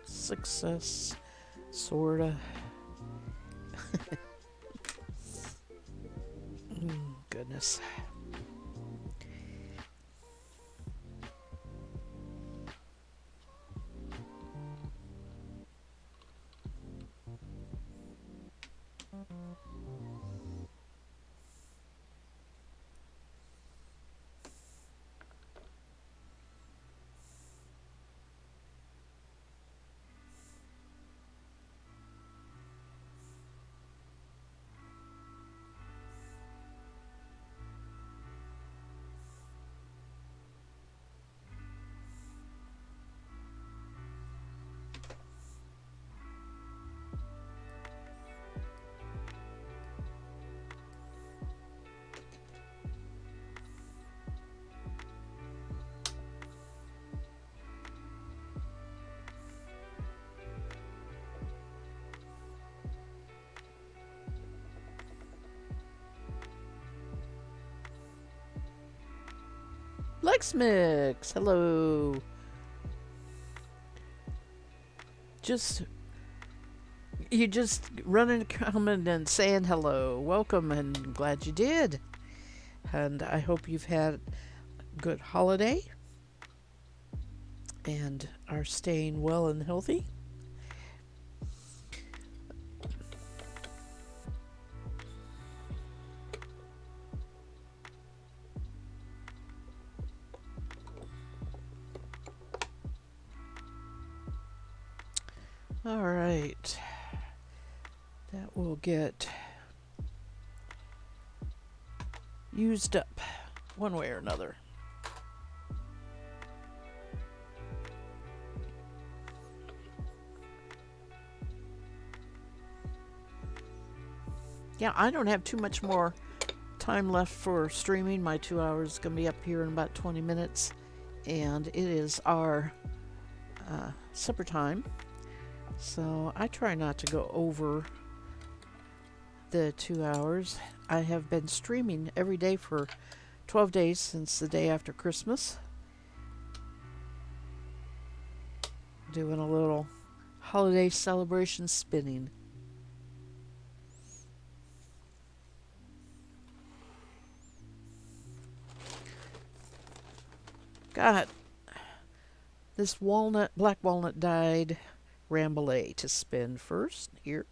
Success, sorta. Goodness. Lex Mix, hello. Just you just running a comment and saying hello. Welcome, and glad you did. And I hope you've had a good holiday and are staying well and healthy. All right. That will get used up one way or another. Yeah, I don't have too much more time left for streaming. My 2 hours is going to be up here in about 20 minutes. And it is our supper time. So I try not to go over the 2 hours. I have been streaming every day for 12 days since the day after Christmas. Doing a little holiday celebration spinning. Got this black walnut dyed Rambouillet to spin first here,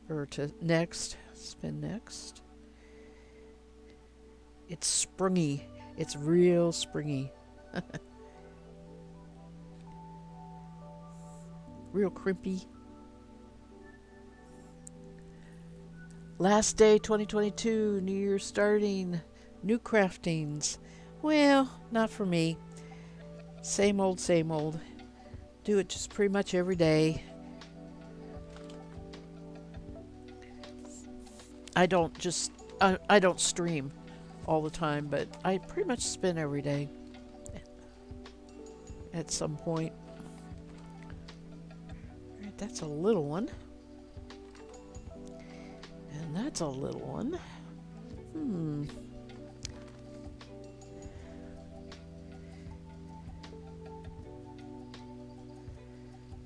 or to next, spin next. It's springy. It's real springy. Real crimpy. Last day 2022, New Year starting, new craftings. Well, not for me. Same old, same old. Do it just pretty much every day. I don't just I don't stream all the time, but I pretty much spin every day at some point. All right, that's a little one. And that's a little one.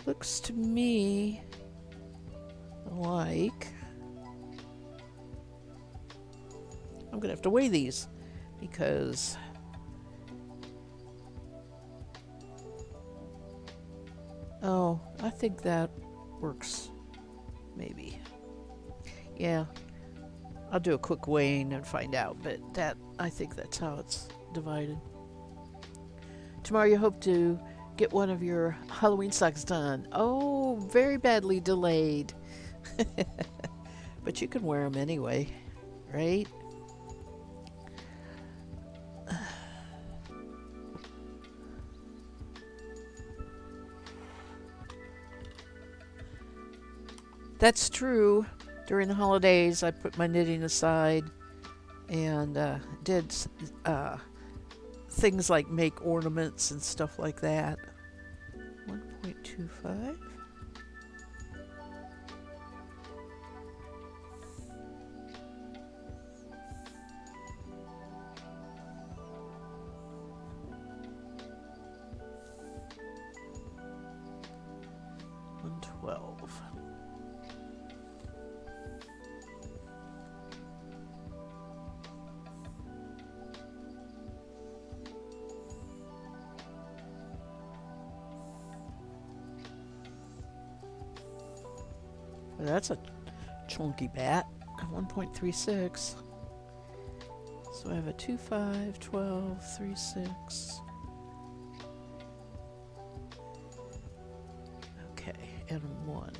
Looks to me like I'm gonna have to weigh these because I think that works. Maybe. Yeah, I'll do a quick weighing and find out, but I think that's how it's divided. Tomorrow you hope to get one of your Halloween socks done. Oh, very badly delayed. But you can wear them anyway, right? That's true. During the holidays, I put my knitting aside and did things like make ornaments and stuff like that. 1.25. $112. That's a chunky bat. 1.36. So I have a 2, 5, 12, 3, 6. Okay, and 1.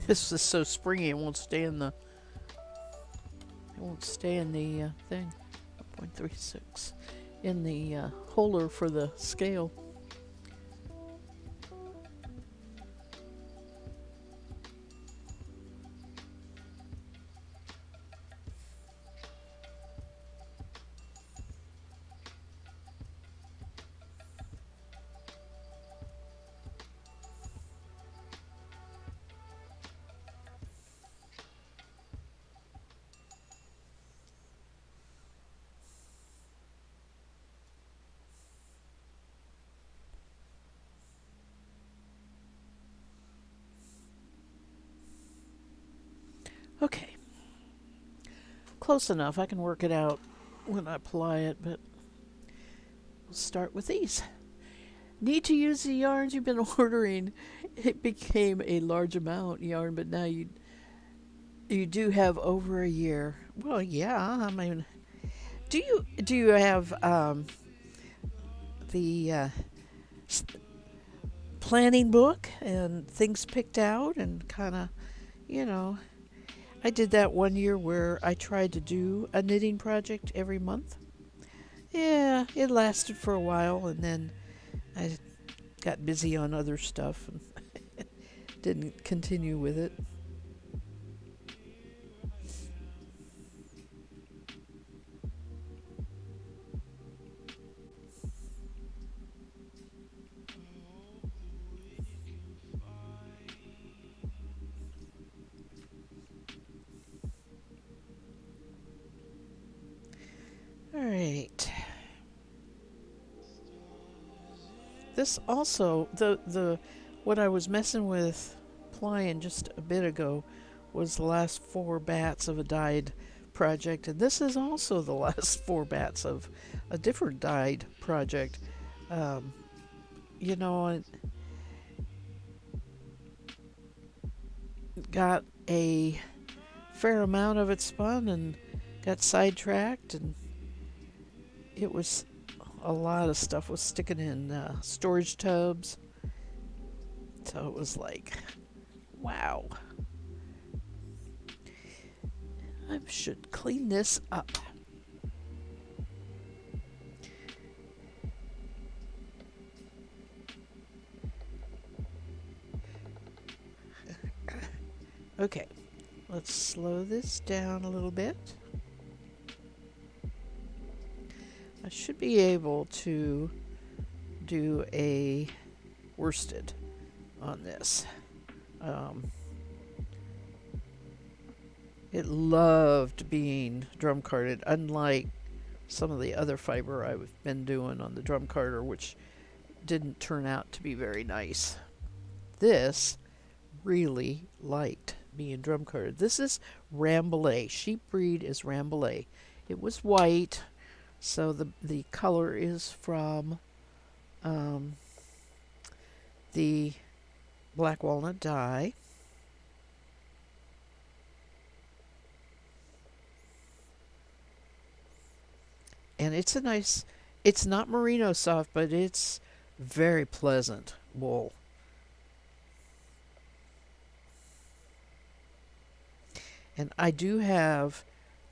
This is so springy it won't stay in the thing. 1.36 in the holder for the scale. Okay. Close enough. I can work it out when I apply it, but we'll start with these. Need to use the yarns you've been ordering. It became a large amount yarn, but now you do have over a year. Well, yeah. I mean, do you have the planning book and things picked out and kind of, you know, I did that one year where I tried to do a knitting project every month. Yeah, it lasted for a while and then I got busy on other stuff and didn't continue with it. All right. This also the what I was messing with plying just a bit ago was the last four bats of a dyed project, and this is also the last four bats of a different dyed project. Um, you know, I got a fair amount of it spun and got sidetracked, and it was a lot of stuff was sticking in storage tubs. So it was like, wow, I should clean this up. Okay, let's slow this down a little bit. I should be able to do a worsted on this. Um, it loved being drum carded, unlike some of the other fiber I've been doing on the drum carder, which didn't turn out to be very nice. This really liked being drum carded. This is Rambouillet. Sheep breed is Rambouillet. It was white, so the color is from um, the black walnut dye. And it's a nice, it's not merino soft, but it's very pleasant wool. And I do have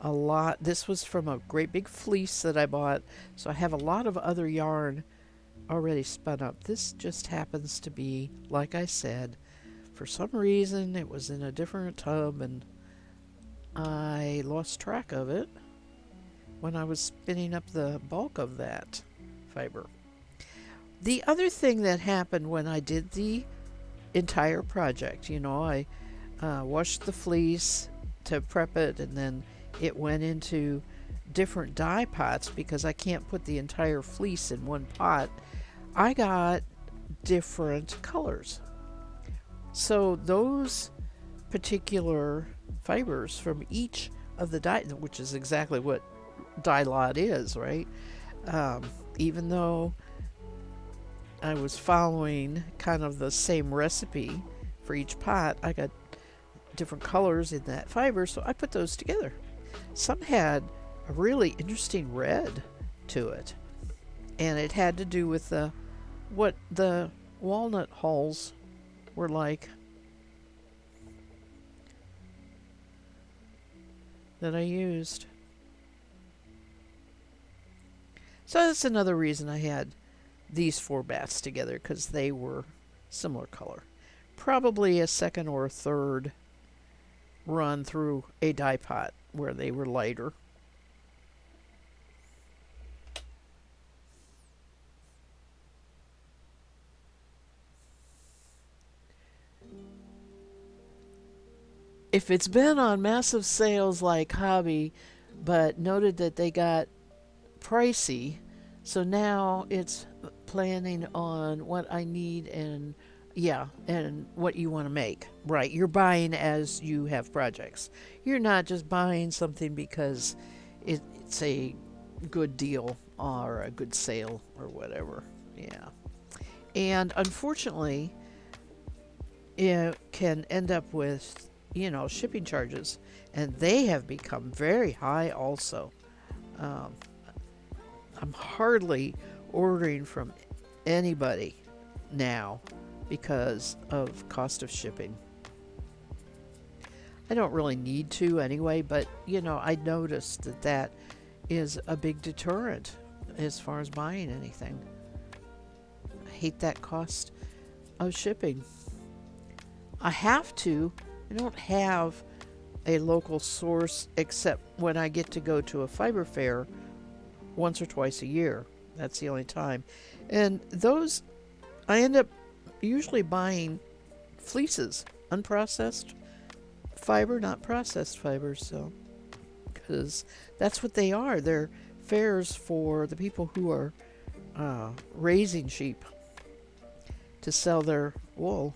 a lot. This was from a great big fleece that I bought, so I have a lot of other yarn already spun up. This just happens to be, like I said, for some reason it was in a different tub and I lost track of it when I was spinning up the bulk of that fiber. The other thing that happened when I did the entire project, I washed the fleece to prep it, and then it went into different dye pots because I can't put the entire fleece in one pot. I got different colors. So those particular fibers from each of the dye, which is exactly what dye lot is, right? Um, Even though I was following kind of the same recipe for each pot, I got different colors in that fiber, so I put those together. Some had a really interesting red to it, and it had to do with what the walnut hulls were like that I used. So that's another reason I had these four bats together, because they were similar color. Probably a second or a third run through a dye pot where they were lighter. If it's been on massive sales like Hobby, but noted that they got pricey, so now it's planning on what I need and yeah, and what you want to make. Right, you're buying as you have projects. You're not just buying something because it's a good deal or a good sale or whatever. Yeah. And unfortunately, it can end up with, shipping charges, and they have become very high also. Um, I'm hardly ordering from anybody now because of cost of shipping. I don't really need to anyway, but I noticed that that is a big deterrent as far as buying anything. I hate that cost of shipping. I have to. I don't have a local source except when I get to go to a fiber fair once or twice a year. That's the only time. And those, I end up usually buying fleeces, unprocessed fiber, not processed fibers. So, because that's what they are. They're fairs for the people who are raising sheep to sell their wool.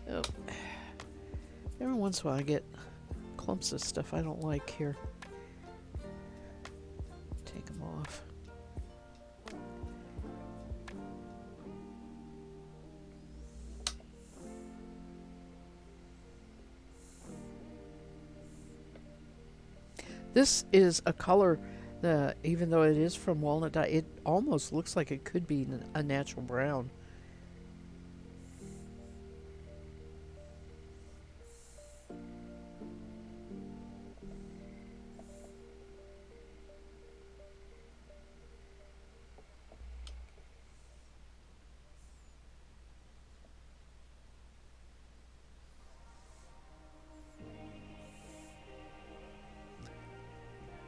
Oh, every once in a while I get clumps of stuff I don't like here. Take them off. This is a color, even though it is from walnut dye, it almost looks like it could be a natural brown.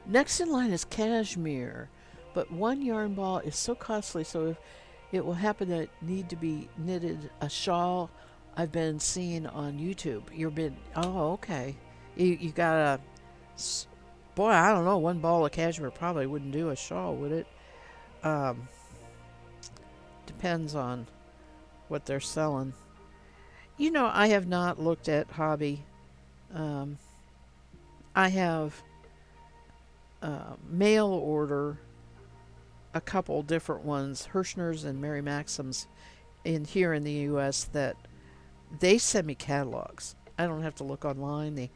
Next in line is cashmere, but one yarn ball is so costly, so if it will happen to need to be knitted a shawl I've been seeing on YouTube. Okay. You got boy, I don't know, one ball of cashmere probably wouldn't do a shawl, would it? Um, Depends on what they're selling. I have not looked at Hobby. Um, I have mail order a couple different ones, Hirschner's and Mary Maxim's, in here in the U.S. that they send me catalogs. I don't have to look online.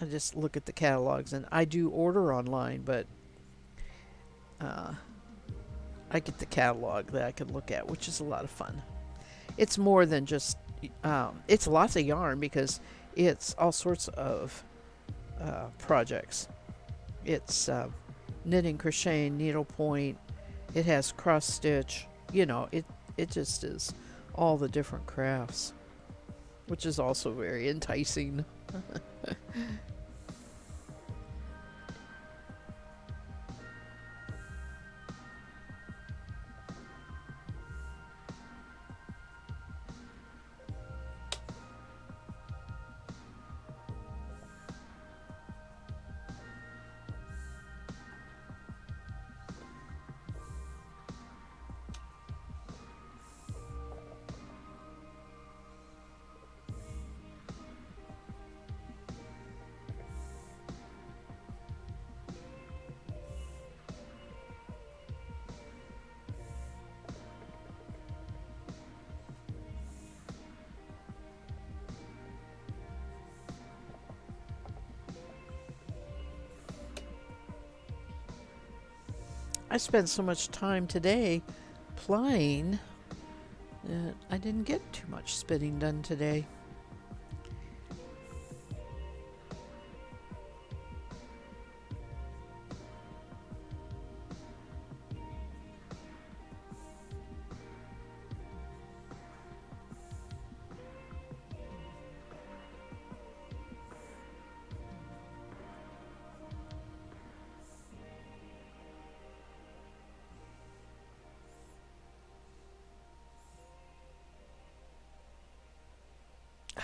I just look at the catalogs, and I do order online, but uh, I get the catalog that I can look at, which is a lot of fun. It's more than just it's lots of yarn because it's all sorts of projects. It's knitting, crocheting, needlepoint. It has cross stitch. It just is all the different crafts, which is also very enticing. I spent so much time today plying that I didn't get too much spinning done today.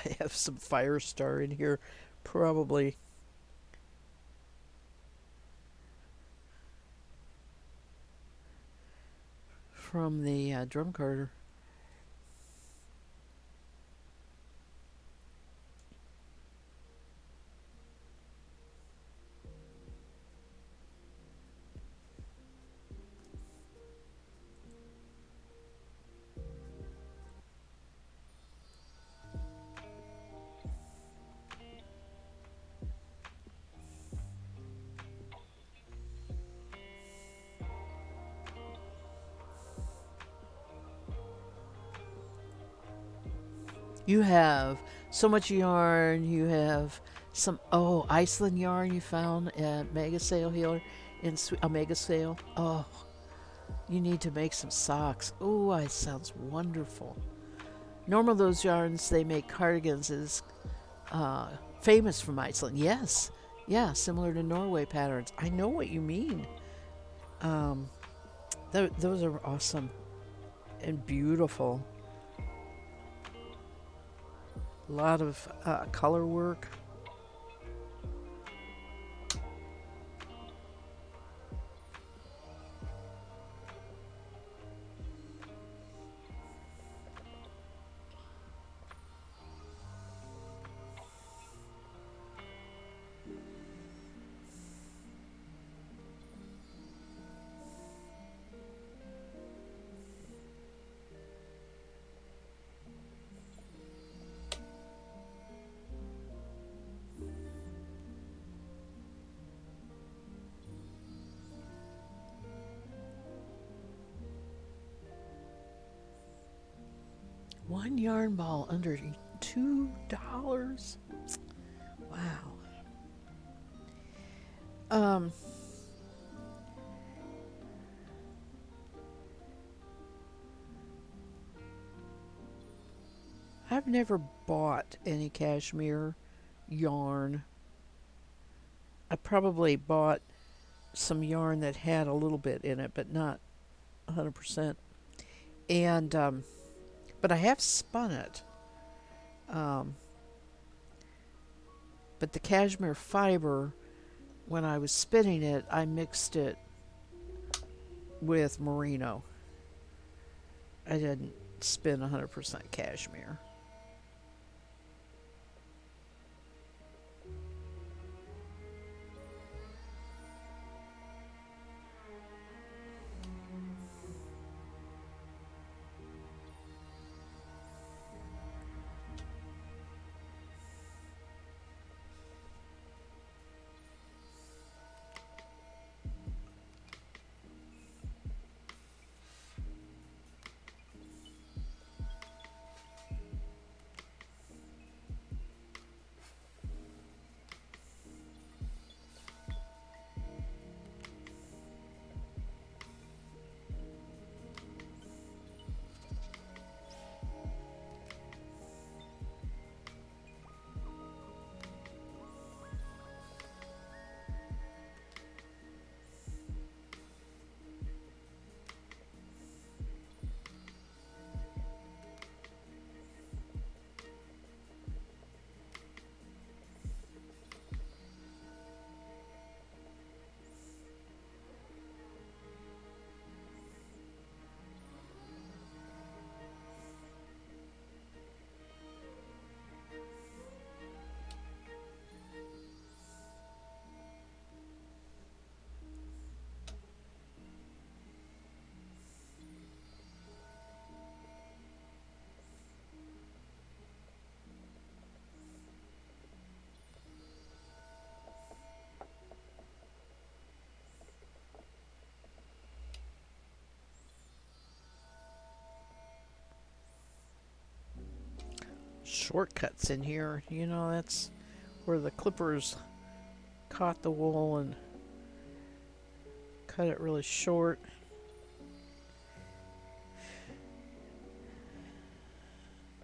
I have some Firestar in here, probably from the drum carter. You have so much yarn. You have some Iceland yarn you found at Mega Sale here in a Mega Sale. Oh, you need to make some socks. Oh, it sounds wonderful. Normal those yarns they make cardigans is uh, famous from Iceland. Yes, yeah, similar to Norway patterns. I know what you mean. Um, those are awesome and beautiful. A lot of color work. One yarn ball under $2. Wow. Um, I've never bought any cashmere yarn. I probably bought some yarn that had a little bit in it, but not 100%. And but I have spun it. Um, but the cashmere fiber, when I was spinning it, I mixed it with merino. I didn't spin 100% cashmere. Shortcuts in here. That's where the clippers caught the wool and cut it really short.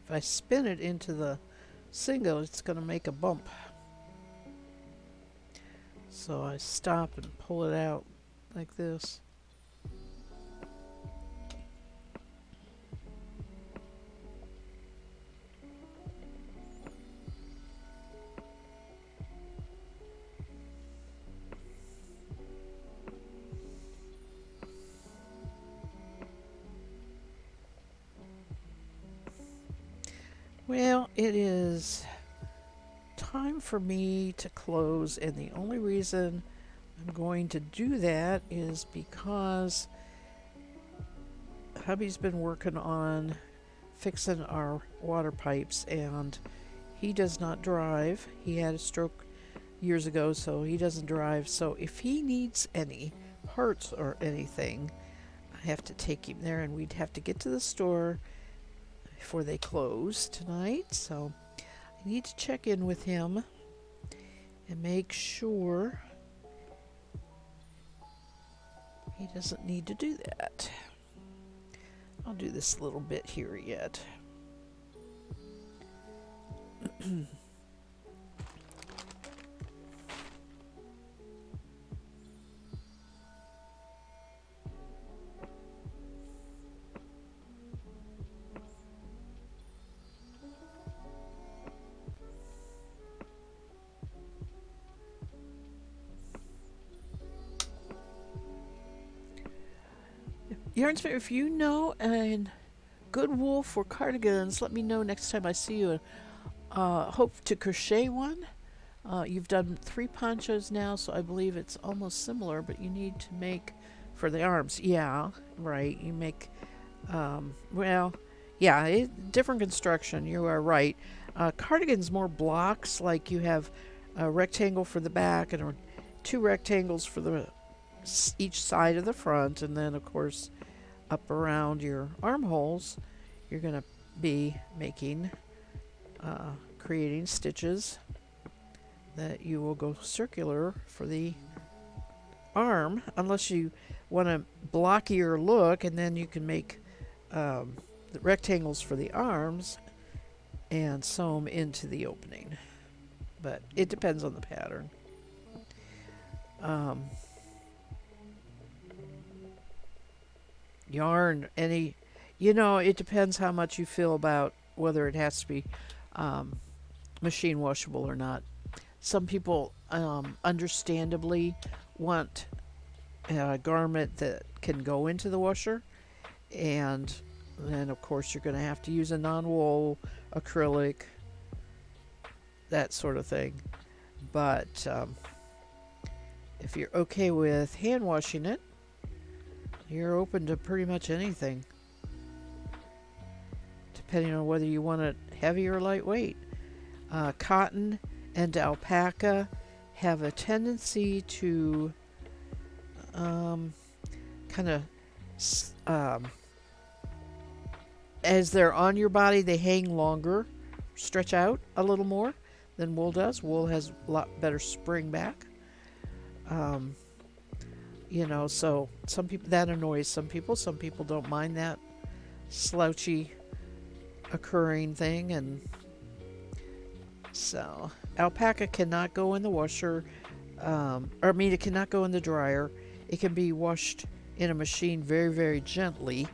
If I spin it into the single, it's going to make a bump. So I stop and pull it out like this. Well, it is time for me to close, and the only reason I'm going to do that is because hubby's been working on fixing our water pipes, and he does not drive. He had a stroke years ago, so he doesn't drive. So if he needs any parts or anything, I have to take him there, and we'd have to get to the store, before they close tonight. So I need to check in with him and make sure he doesn't need to do that. I'll do this little bit here yet. Yarnsmith, if you know a good wool for cardigans, let me know next time I see you. Hope to crochet one. You've done 3 ponchos now, so I believe it's almost similar, but you need to make for the arms. Yeah, right. You make, different construction. You are right. Cardigan's more blocks, like you have a rectangle for the back and 2 rectangles for each side of the front, and then, of course, up around your armholes, you're going to be making, creating stitches that you will go circular for the arm, unless you want a blockier look, and then you can make the rectangles for the arms and sew them into the opening. But it depends on the pattern. Yarn, it depends how much you feel about whether it has to be machine washable or not. Some people understandably want a garment that can go into the washer, and then of course you're going to have to use a non-wool acrylic, that sort of thing. But if you're okay with hand washing it, you're open to pretty much anything, depending on whether you want it heavy or lightweight. Cotton and alpaca have a tendency to kind of, as they're on your body, they hang longer, stretch out a little more than wool does. Wool has a lot better spring back. So some people, that annoys some people. Some people don't mind that slouchy occurring thing. And so alpaca cannot go in the washer, it cannot go in the dryer. It can be washed in a machine very, very gently,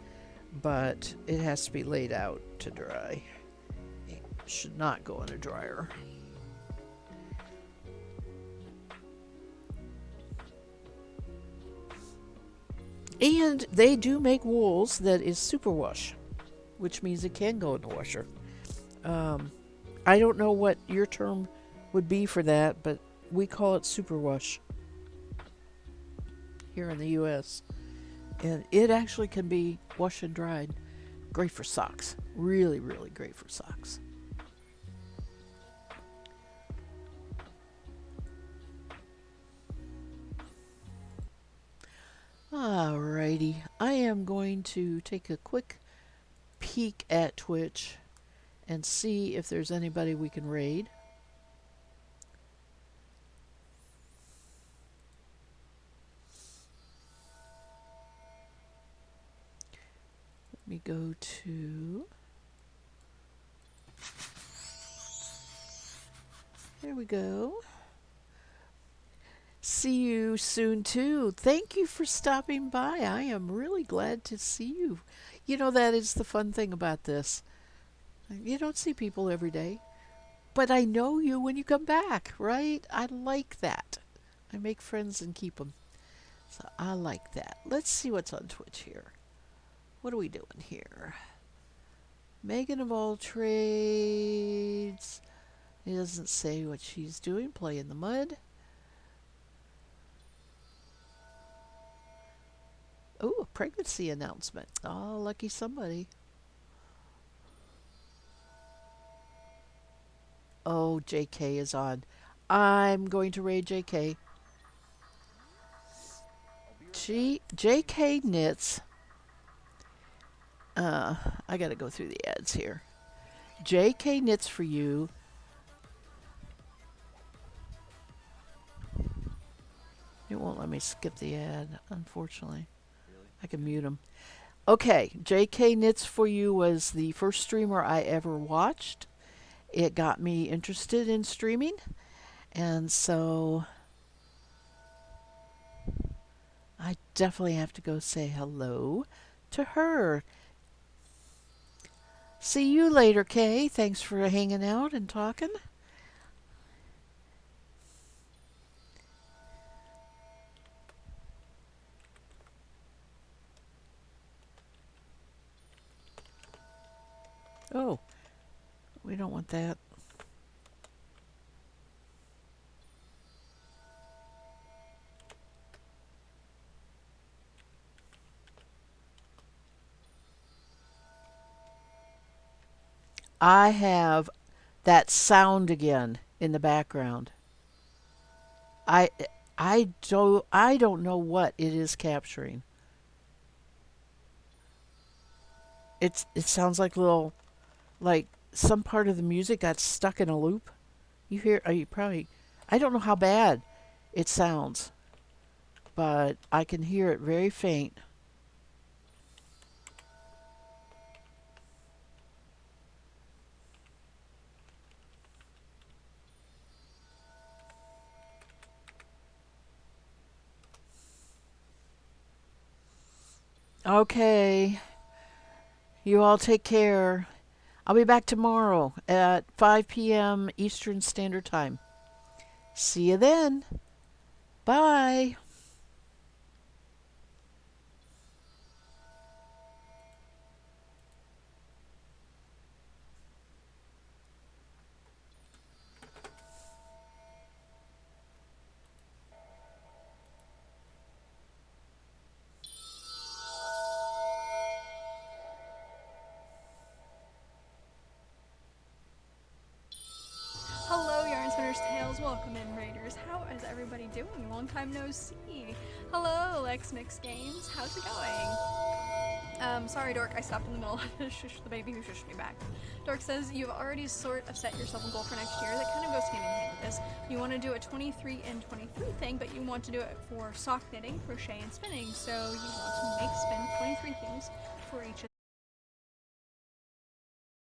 but it has to be laid out to dry. It should not go in a dryer. And they do make wools that is superwash, which means it can go in the washer. I don't know what your term would be for that, but we call it superwash here in the U.S. And it actually can be washed and dried. Great for socks. Really, really great for socks. Alrighty, I am going to take a quick peek at Twitch and see if there's anybody we can raid. Let me go to... There we go. See you soon too. Thank you for stopping by. I am really glad to see you. That is the fun thing about this. You don't see people every day, but I know you when you come back, right? I like that. I make friends and keep them. So I like that. Let's see what's on Twitch here. What are we doing here? Megan of all trades. It doesn't say what she's doing. Play in the mud. Oh, a pregnancy announcement. Oh, lucky somebody. Oh, JK is on. I'm going to raid JK. JK knits I gotta go through the ads here. JK Knits for You. It won't let me skip the ad, unfortunately. I can mute him. Okay, JK Knits for You was the first streamer I ever watched. It got me interested in streaming, and so I definitely have to go say hello to her. See you later, Kay. Thanks for hanging out and talking. Oh, we don't want that. I have that sound again in the background. I I don't know what it is capturing. It sounds like little like some part of the music got stuck in a loop. You hear you probably I don't know how bad it sounds, but I can hear it very faint. Okay, you all take care. I'll be back tomorrow at 5 p.m. Eastern Standard Time. See you then. Bye. Hello, Yarn Spinner's Tales. Welcome in, Raiders. How is everybody doing? Long time no see. Hello, Lex Mix Games. How's it going? Sorry, Dork, I stopped in the middle of shush the baby who shushed me back. Dork says you've already sort of set yourself a goal for next year that kind of goes hand in hand with this. You want to do a 23 and 23 thing, but you want to do it for sock knitting, crochet, and spinning. So you want to make spin 23 things for each